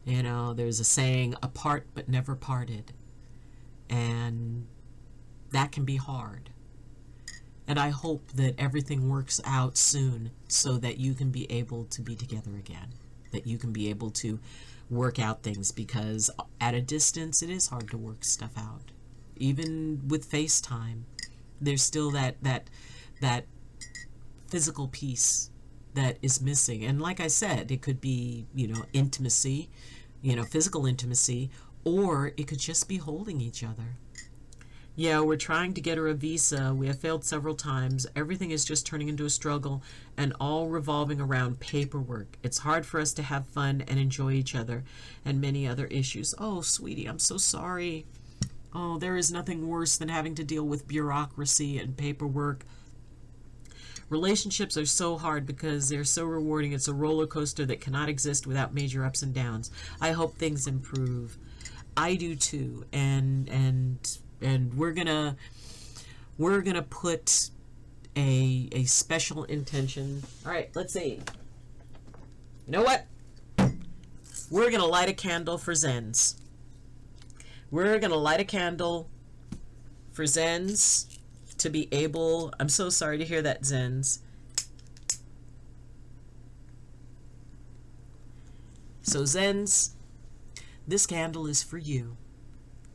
You know, there's a saying, apart but never parted. And that can be hard. And I hope that everything works out soon so that you can be able to be together again. That you can be able to work out things, because at a distance it is hard to work stuff out. Even with FaceTime, there's still that physical piece that is missing. And like I said, it could be, you know, intimacy, you know, physical intimacy, or it could just be holding each other. Yeah, we're trying to get her a visa. We have failed several times. Everything is just turning into a struggle and all revolving around paperwork. It's hard for us to have fun and enjoy each other, and many other issues. Oh, sweetie, I'm so sorry. Oh, there is nothing worse than having to deal with bureaucracy and paperwork. Relationships are so hard because they're so rewarding. It's a roller coaster that cannot exist without major ups and downs. I hope things improve. I do too, and we're gonna put a special intention. All right, let's see. You know what? We're gonna light a candle for Zens. We're gonna light a candle for Zens to be able, I'm so sorry to hear that, Zens. So Zens, this candle is for you.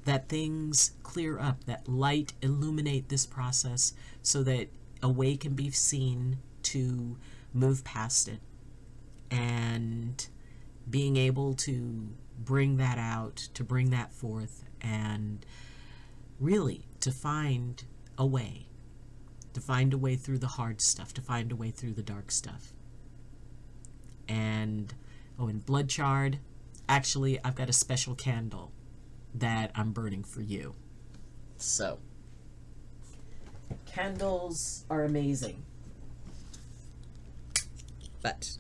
That things clear up, that light illuminate this process so that a way can be seen to move past it. And being able to bring that out, to bring that forth, and really to find a way through the hard stuff, to find a way through the dark stuff. And, oh, and blood chard, actually, I've got a special candle that I'm burning for you. So, candles are amazing. But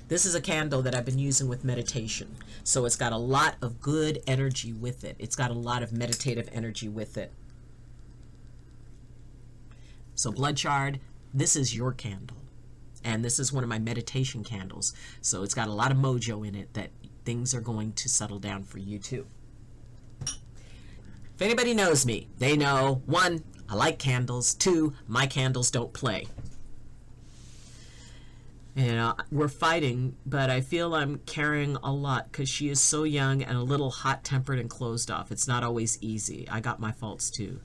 this is a candle that I've been using with meditation. So it's got a lot of good energy with it. It's got a lot of meditative energy with it. So blood chard, this is your candle. And this is one of my meditation candles. So it's got a lot of mojo in it that things are going to settle down for you too. If anybody knows me, they know, 1, I like candles. 2, my candles don't play. You know, we're fighting, but I feel I'm carrying a lot because she is so young and a little hot-tempered and closed off. It's not always easy. I got my faults too.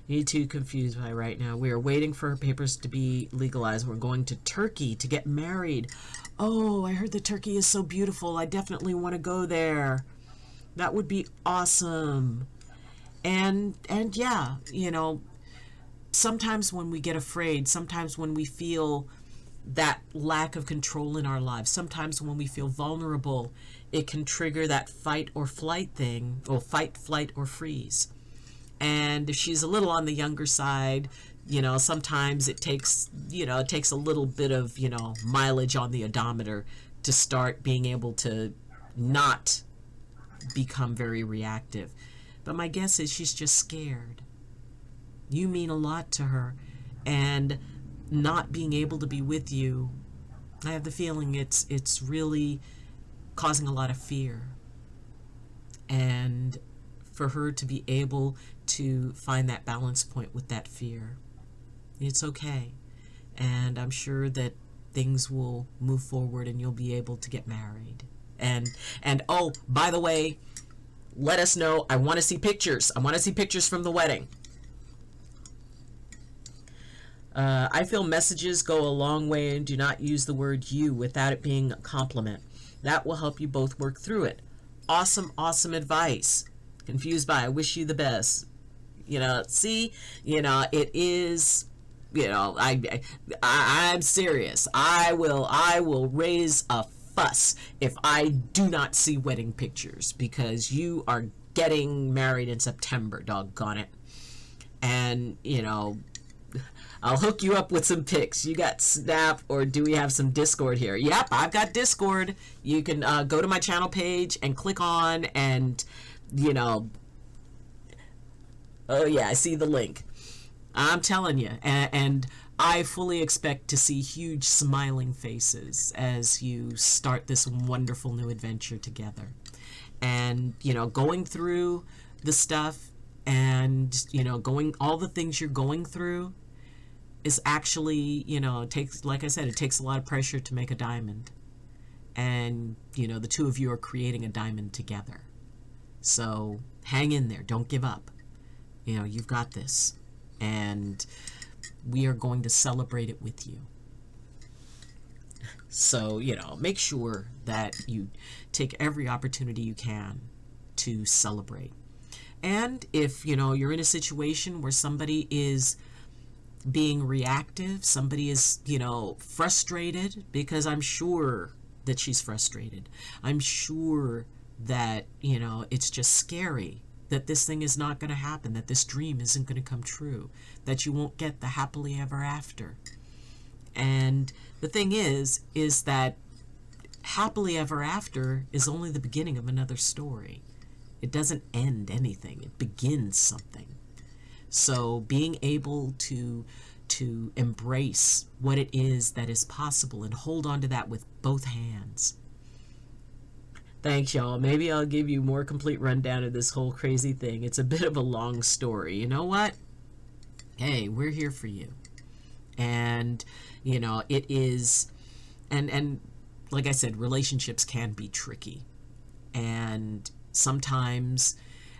You too confused by right now. We are waiting for her papers to be legalized. We're going to Turkey to get married. Oh, I heard that Turkey is so beautiful. I definitely want to go there. That would be awesome. And yeah, you know, sometimes when we get afraid, sometimes when we feel that lack of control in our lives, sometimes when we feel vulnerable, it can trigger that fight or flight thing, or fight, flight, or freeze. And if she's a little on the younger side, you know, sometimes it takes, you know, it takes a little bit of, you know, mileage on the odometer to start being able to not become very reactive. But my guess is she's just scared. You mean a lot to her, and not being able to be with you, I have the feeling it's really causing a lot of fear. And for her to be able to find that balance point with that fear, it's okay. And I'm sure that things will move forward and you'll be able to get married. And oh, by the way, let us know. I want to see pictures. I want to see pictures from the wedding. I feel messages go a long way, and do not use the word you without it being a compliment. That will help you both work through it. Awesome, awesome advice. Confused by, I wish you the best. You know, see, you know, it is, you know, I'm serious. I will raise a fuss if I do not see wedding pictures, because you are getting married in September, doggone it. And, you know, I'll hook you up with some pics. You got Snap, or do we have some Discord here? Yep, I've got Discord. You can go to my channel page and click on, and, you know, oh yeah, I see the link. I'm telling you, and I fully expect to see huge smiling faces as you start this wonderful new adventure together. And, you know, going through the stuff and, you know, all the things you're going through is actually, you know, it takes, like I said, it takes a lot of pressure to make a diamond. And, you know, the two of you are creating a diamond together. So hang in there. Don't give up. You know, you've got this. And we are going to celebrate it with you. So, you know, make sure that you take every opportunity you can to celebrate. And if, you know, you're in a situation where somebody is being reactive, somebody is, you know, frustrated, because I'm sure that she's frustrated. I'm sure that, you know, it's just scary that this thing is not going to happen, that this dream isn't going to come true, that you won't get the happily ever after. And the thing is that happily ever after is only the beginning of another story. It doesn't end anything. It begins something. So being able to embrace what it is that is possible and hold on to that with both hands. Thanks, y'all. Maybe I'll give you more complete rundown of this whole crazy thing. It's a bit of a long story. You know what? hey, we're here for you. And, you know, it is, and like I said, relationships can be tricky. And sometimes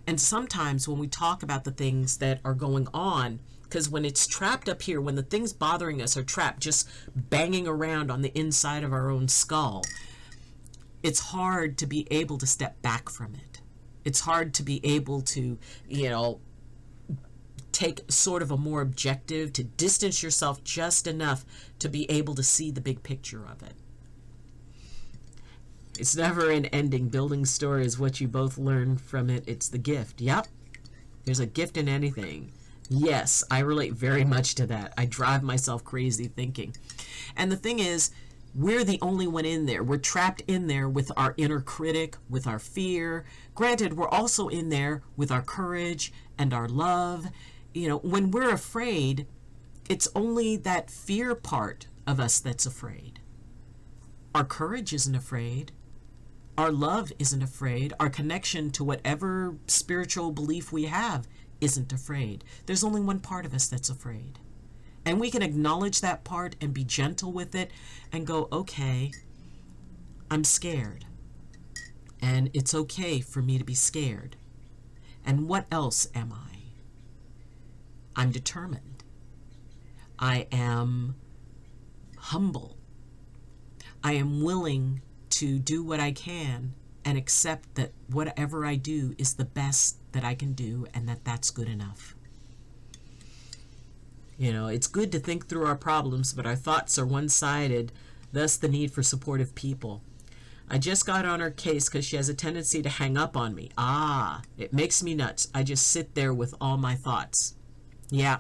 when we talk about the things that are going on, because when it's trapped up here, when the things bothering us are trapped, just banging around on the inside of our own skull, it's hard to be able to step back from it. It's hard to be able to, you know, take sort of a more objective, to distance yourself just enough to be able to see the big picture of it. It's never an ending. Building stories, what you both learn from it. It's the gift. Yep. There's a gift in anything. Yes, I relate very much to that. I drive myself crazy thinking. And the thing is, we're the only one in there. We're trapped in there with our inner critic, with our fear. Granted, we're also in there with our courage and our love. You know, when we're afraid, it's only that fear part of us that's afraid. Our courage isn't afraid. Our love isn't afraid. Our connection to whatever spiritual belief we have isn't afraid. There's only one part of us that's afraid. And we can acknowledge that part and be gentle with it and go, okay, I'm scared. And it's okay for me to be scared. And what else am I? I'm determined. I am humble. I am willing to do what I can and accept that whatever I do is the best that I can do and that that's good enough. You know, it's good to think through our problems, but our thoughts are one-sided, thus the need for supportive people. I just got on her case because she has a tendency to hang up on me. It makes me nuts. I just sit there with all my thoughts. Yeah.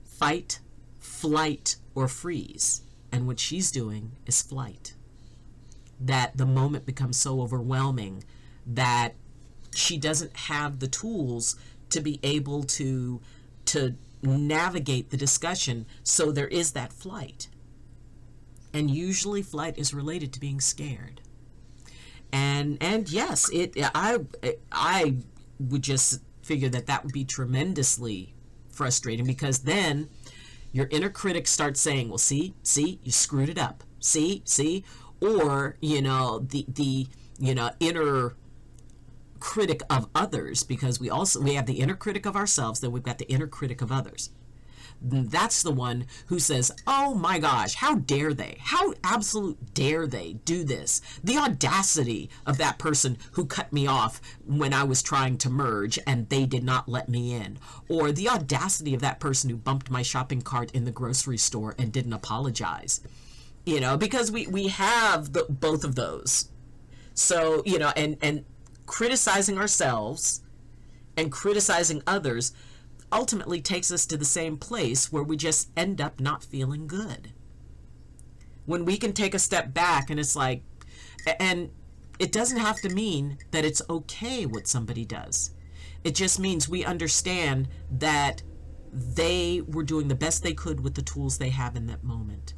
Fight, flight, or freeze. And what she's doing is flight. That the moment becomes so overwhelming that she doesn't have the tools to be able to navigate the discussion, so there is that flight. And usually flight is related to being scared. And yes, I would just figure that would be tremendously frustrating, because then your inner critic starts saying, well, see, you screwed it up. See, or, you know, the inner critic of others, because we have the inner critic of ourselves, then we've got the inner critic of others. That's the one who says, oh my gosh, how dare they? How absolute dare they do this? The audacity of that person who cut me off when I was trying to merge and they did not let me in. Or the audacity of that person who bumped my shopping cart in the grocery store and didn't apologize. You know, because we have both of those. So, you know, and criticizing ourselves and criticizing others ultimately takes us to the same place where we just end up not feeling good. When we can take a step back and it's like, and it doesn't have to mean that it's okay what somebody does. It just means we understand that they were doing the best they could with the tools they have in that moment.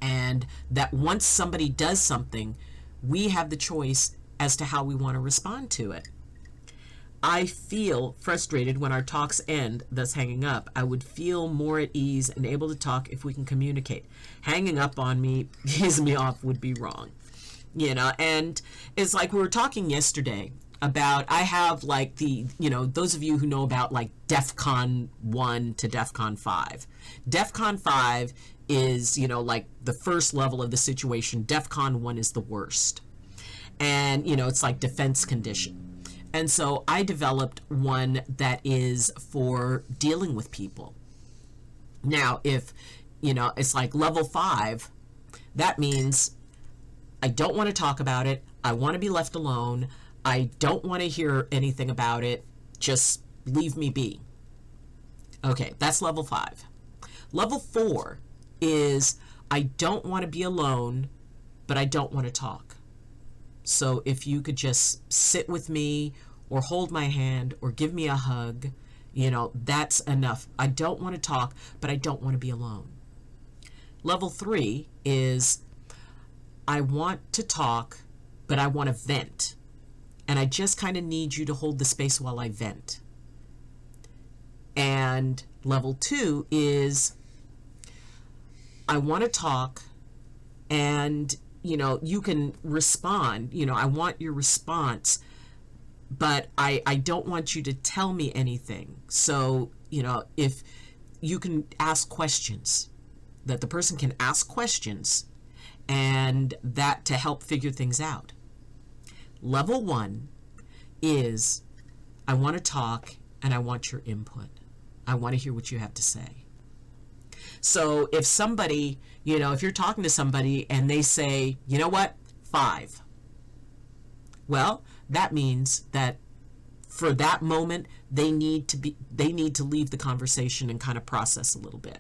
And that once somebody does something, we have the choice as to how we want to respond to it. I feel frustrated when our talks end, thus hanging up. I would feel more at ease and able to talk if we can communicate. Hanging up on me, ease me off would be wrong. You know, and it's like we were talking yesterday about, I have like those of you who know about like DEFCON 1 to DEFCON 5. DEFCON 5 is, you know, like the first level of the situation. DEFCON 1 is the worst. And, you know, it's like defense condition. And so I developed one that is for dealing with people. Now, if, you know, it's like level 5, that means I don't want to talk about it. I want to be left alone. I don't want to hear anything about it. Just leave me be. Okay, that's level 5. Level 4 is I don't want to be alone, but I don't want to talk. So if you could just sit with me or hold my hand or give me a hug, you know, that's enough. I don't want to talk, but I don't want to be alone. Level 3 is I want to talk, but I want to vent. And I just kind of need you to hold the space while I vent. And level 2 is, I want to talk, and, you know, you can respond. You know, I want your response, but I don't want you to tell me anything. So, you know, if you can ask questions, that the person can ask questions, and that to help figure things out. Level 1 is, I want to talk and I want your input. I want to hear what you have to say. So if somebody, you know, if you're talking to somebody and they say, you know what, 5. Well, that means that for that moment, they need to leave the conversation and kind of process a little bit.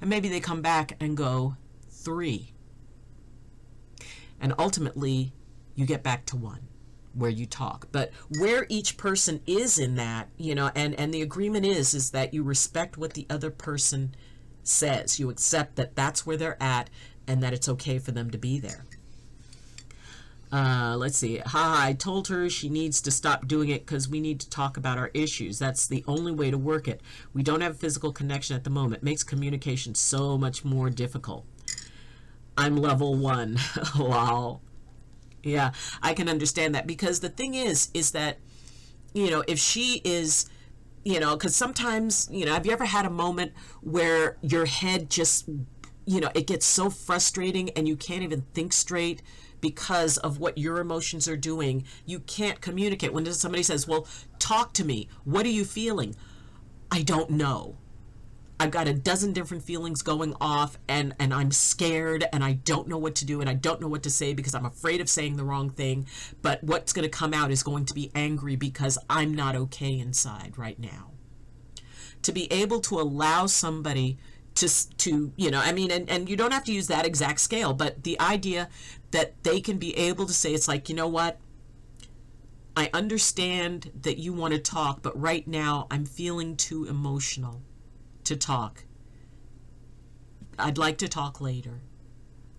And maybe they come back and go 3. And ultimately, you get back to 1, where you talk. But where each person is in that, you know, and the agreement is that you respect what the other person says. You accept that that's where they're at and that it's okay for them to be there. Let's see. I told her she needs to stop doing it because we need to talk about our issues. That's the only way to work it. We don't have a physical connection at the moment. It makes communication so much more difficult. I'm level 1. Wow. Yeah, I can understand that, because the thing is that, you know, if she is, you know, because sometimes, you know, have you ever had a moment where your head just, you know, it gets so frustrating and you can't even think straight because of what your emotions are doing? You can't communicate. When somebody says, well, talk to me, what are you feeling? I don't know. I've got a dozen different feelings going off, and I'm scared, and I don't know what to do, and I don't know what to say because I'm afraid of saying the wrong thing. But what's going to come out is going to be angry because I'm not okay inside right now. To be able to allow somebody to you know, I mean, and you don't have to use that exact scale, but the idea that they can be able to say, it's like, you know what? I understand that you want to talk, but right now I'm feeling too emotional to talk. I'd like to talk later.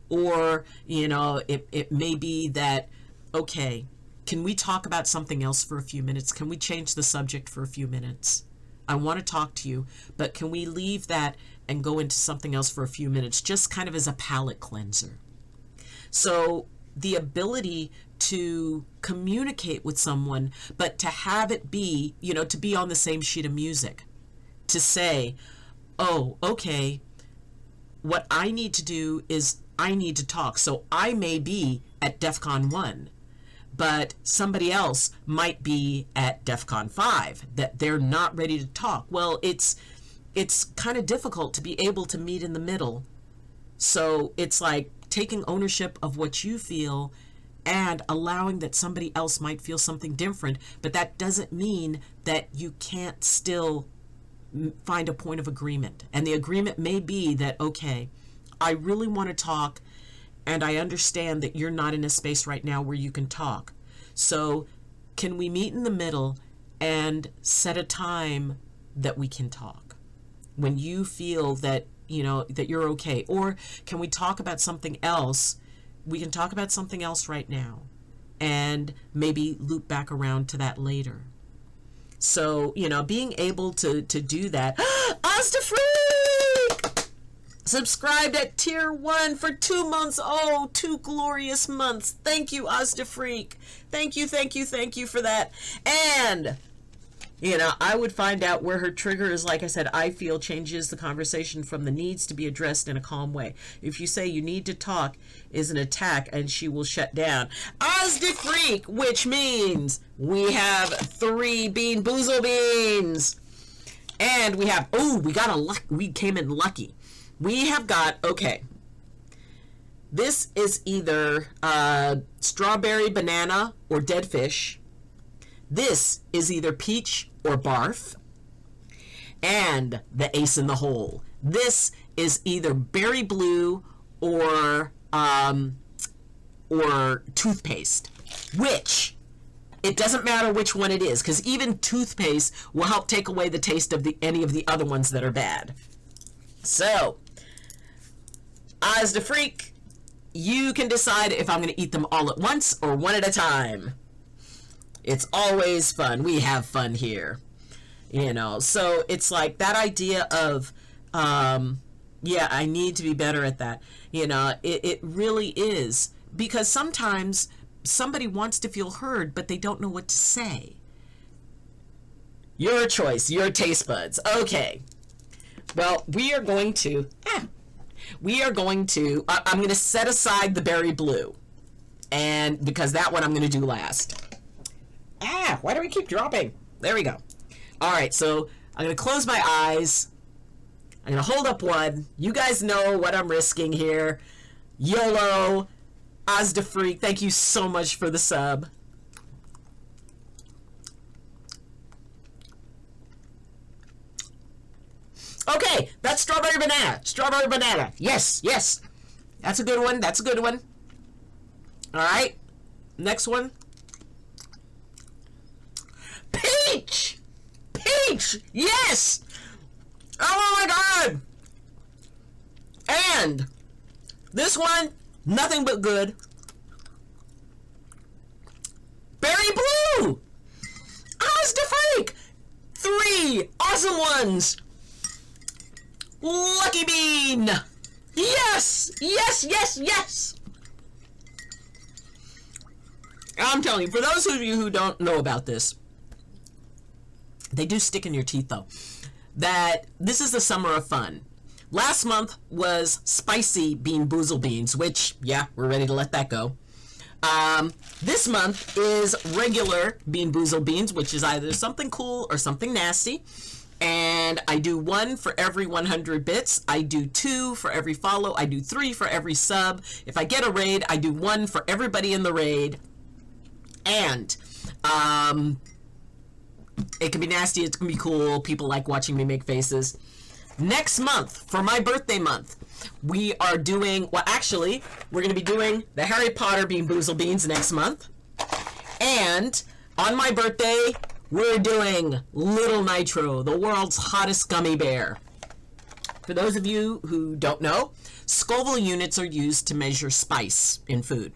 Or, you know, it may be that, okay, can we talk about something else for a few minutes? Can we change the subject for a few minutes? I want to talk to you, but can we leave that and go into something else for a few minutes, just kind of as a palate cleanser? So the ability to communicate with someone, but to have it be, you know, to be on the same sheet of music, to say, oh, okay, what I need to do is I need to talk. So I may be at DEFCON 1, but somebody else might be at DEFCON 5, that they're not ready to talk. Well, it's kind of difficult to be able to meet in the middle. So it's like taking ownership of what you feel and allowing that somebody else might feel something different, but that doesn't mean that you can't still find a point of agreement. And the agreement may be that, okay, I really want to talk, and I understand that you're not in a space right now where you can talk. So can we meet in the middle and set a time that we can talk when you feel that, you know, that you're okay? Or can we talk about something else? We can talk about something else right now and maybe loop back around to that later. So, you know, being able to do that. Oztafreak! Subscribed at tier 1 for 2 months. Oh, 2 glorious months. Thank you, Oztafreak. Thank you for that. And, you know, I would find out where her trigger is. Like I said, I feel changes the conversation from the needs to be addressed in a calm way. If you say you need to talk is an attack, and she will shut down. Oztafreak, which means we have 3 Bean Boozled Beans. And we have, we came in lucky. We have got, okay, this is either strawberry, banana, or dead fish. This is either peach or barf. And the ace in the hole. This is either berry blue or toothpaste. Which, it doesn't matter which one it is, because even toothpaste will help take away the taste of any of the other ones that are bad. So, Oztafreak, you can decide if I'm going to eat them all at once or one at a time. It's always fun. We have fun here. you know. So it's like that idea of, yeah, I need to be better at that. You know, it really is, because sometimes somebody wants to feel heard, but they don't know what to say. Your choice, your taste buds. Okay. Well, we are going to, I'm going to set aside the berry blue. And because that one I'm going to do last. Why do we keep dropping? There we go. All right, so I'm going to close my eyes. I'm going to hold up one. You guys know what I'm risking here. YOLO. Ozda Freak, thank you so much for the sub. Okay, that's strawberry banana. Strawberry banana. Yes, yes. That's a good one. That's a good one. All right. Next one. Peach. Peach. Yes. Oh my God. And this one, nothing but good. Berry blue. Ozda Freak. 3 awesome ones. Lucky Bean! Yes! Yes, yes, yes! I'm telling you, for those of you who don't know about this, they do stick in your teeth though, that this is the summer of fun. Last month was spicy Bean Boozled Beans, which, yeah, we're ready to let that go. This month is regular Bean Boozled Beans, which is either something cool or something nasty. And I do 1 for every 100 bits. I do 2 for every follow. I do 3 for every sub. If I get a raid, I do 1 for everybody in the raid. And it can be nasty. It can be cool. People like watching me make faces. Next month, for my birthday month, we are doing, well, actually, we're going to be doing the Harry Potter Bean Boozled Beans next month. And on my birthday, we're doing Little Nitro, the world's hottest gummy bear. For those of you who don't know, Scoville units are used to measure spice in food.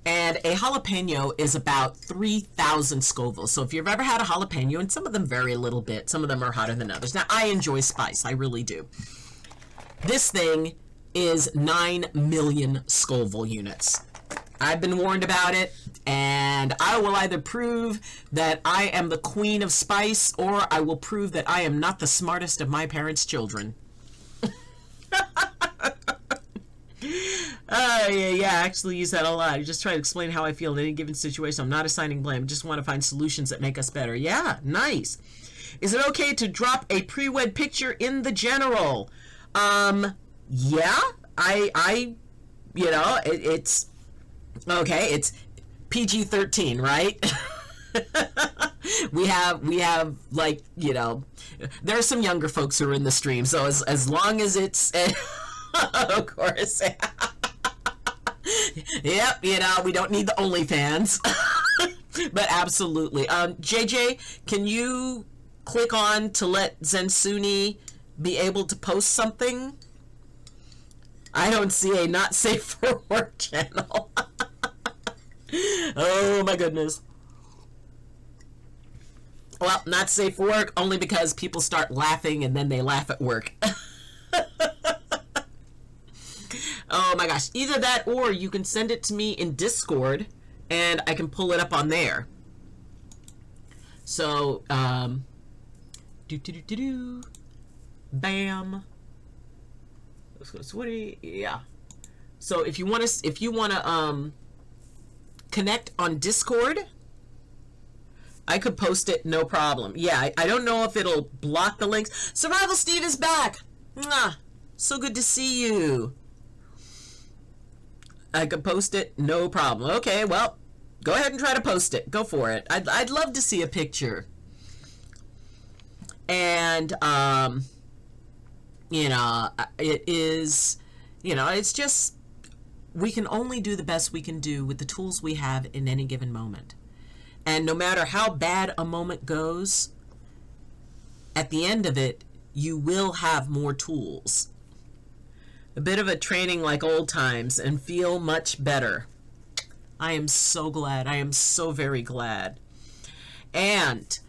And a jalapeno is about 3,000 Scoville. So if you've ever had a jalapeno, and some of them vary a little bit, some of them are hotter than others. Now, I enjoy spice, I really do. This thing is 9 million Scoville units. I've been warned about it, and I will either prove that I am the queen of spice, or I will prove that I am not the smartest of my parents' children. Yeah, I actually use that a lot. I just try to explain how I feel in any given situation. I'm not assigning blame. I just want to find solutions that make us better. Yeah, nice. Is it okay to drop a pre-wed picture in the general? Yeah, I you know, it's okay, it's PG-13, right? we have like, you know, there are some younger folks who are in the stream, so as long as it's of course. Yep, you know, we don't need the OnlyFans. But absolutely. JJ, can you click on to let Zensuni be able to post something? I don't see a not safe for work channel. Oh my goodness. Well, not safe for work only because people start laughing and then they laugh at work. Oh my gosh. Either that or you can send it to me in Discord and I can pull it up on there. So, bam. So what do you, yeah. So if you want to connect on Discord, I could post it, no problem. Yeah, I don't know if it'll block the links. Survival Steve is back. Mwah. So good to see you. I could post it, no problem. Okay, well, go ahead and try to post it. Go for it. I'd love to see a picture. And you know, it is, you know, it's just, we can only do the best we can do with the tools we have in any given moment. And no matter how bad a moment goes, at the end of it, you will have more tools. A bit of a training like old times and feel much better. I am so glad. I am so very glad. And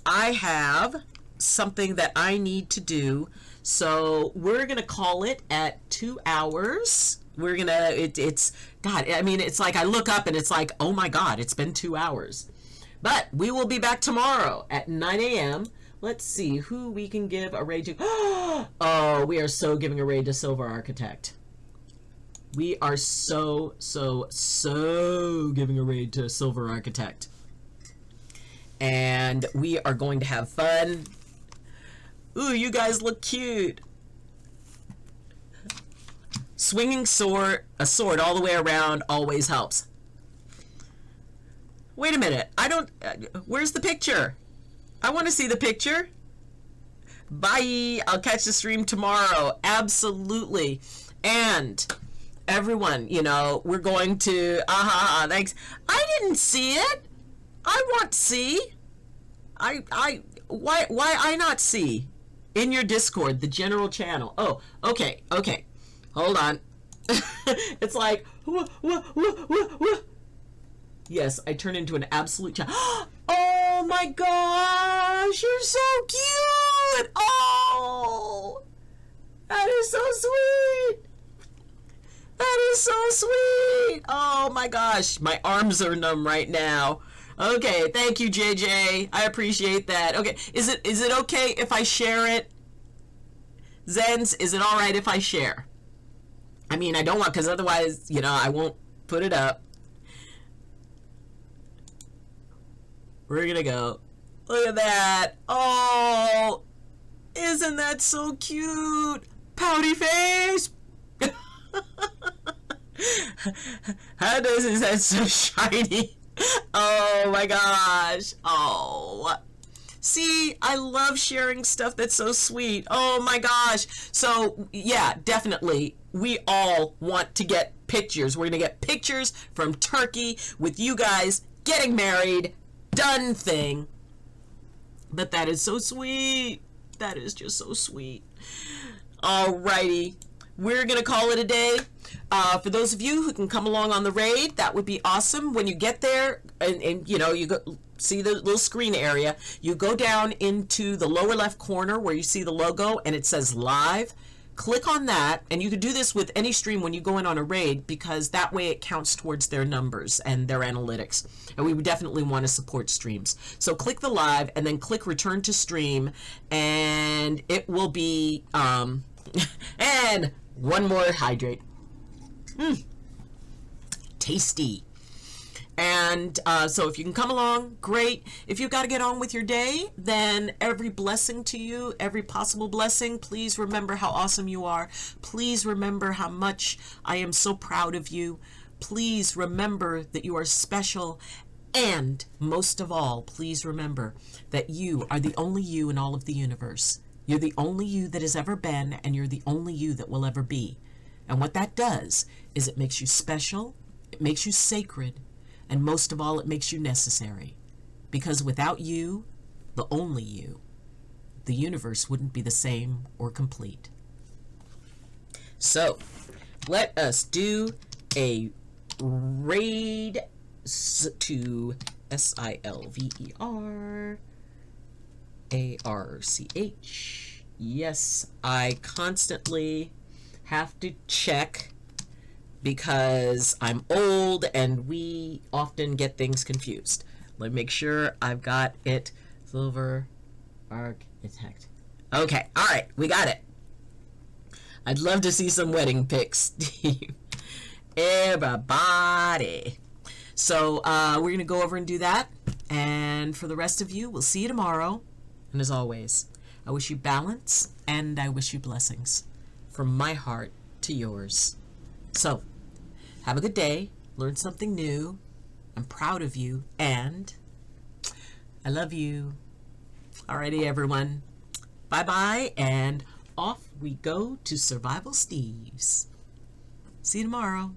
I have something that I need to do. So we're going to call it at 2 hours. We're going to, it's, God, I mean, it's like I look up and it's like, oh my God, it's been 2 hours. But we will be back tomorrow at 9 a.m. Let's see who we can give a raid to. Oh, we are so giving a raid to Silver Architect. We are so giving a raid to Silver Architect. And we are going to have fun. Ooh, you guys look cute. Swinging a sword all the way around always helps. Wait a minute. I don't... where's the picture? I want to see the picture. Bye. I'll catch the stream tomorrow. Absolutely. And everyone, you know, we're going to... thanks. I didn't see it. I want to see. Why I not see? In your Discord, the general channel. Oh, okay. Hold on. It's like... Yes, I turn into an absolute child. Oh my gosh, you're so cute. Oh, that is so sweet. That is so sweet. Oh my gosh, my arms are numb right now. Okay, thank you, JJ. I appreciate that. Okay, is it okay if I share it? Zens, is it all right if I share? I mean, I don't want, because otherwise, you know, I won't put it up. We're gonna go. Look at that. Oh, isn't that so cute? Pouty face. How does his head so shiny? Oh my gosh. Oh. See, I love sharing stuff that's so sweet. Oh my gosh. So, yeah, definitely. We all want to get pictures. We're going to get pictures from Turkey with you guys getting married. Done thing. But that is so sweet. That is just so sweet. Alrighty. We're going to call it a day. For those of you who can come along on the raid, that would be awesome. When you get there, and you know, you go see the little screen area, you go down into the lower left corner where you see the logo and it says live. Click on that, and you can do this with any stream when you go in on a raid, because that way it counts towards their numbers and their analytics. And we would definitely want to support streams. So click the live and then click return to stream, and it will be and one more hydrate. Tasty. And so if you can come along, great. If you've got to get on with your day, then every blessing to you, every possible blessing. Please remember how awesome you are. Please remember how much I am so proud of you. Please remember that you are special. And most of all, please remember that you are the only you in all of the universe. You're the only you that has ever been, and you're the only you that will ever be. And what that does is it makes you special, it makes you sacred, and most of all, it makes you necessary. Because without you, the only you, the universe wouldn't be the same or complete. So, let us do a raid to SILVERARCH. Yes, I constantly have to check because I'm old and we often get things confused. Let me make sure I've got it. Silver Architect. Okay, all right, we got it. I'd love to see some wedding pics. Everybody. So we're going to go over and do that. And for the rest of you, we'll see you tomorrow. And as always, I wish you balance and I wish you blessings from my heart to yours. So, have a good day. Learn something new. I'm proud of you. And I love you. Alrighty, everyone. Bye-bye. And off we go to Survival Steve's. See you tomorrow.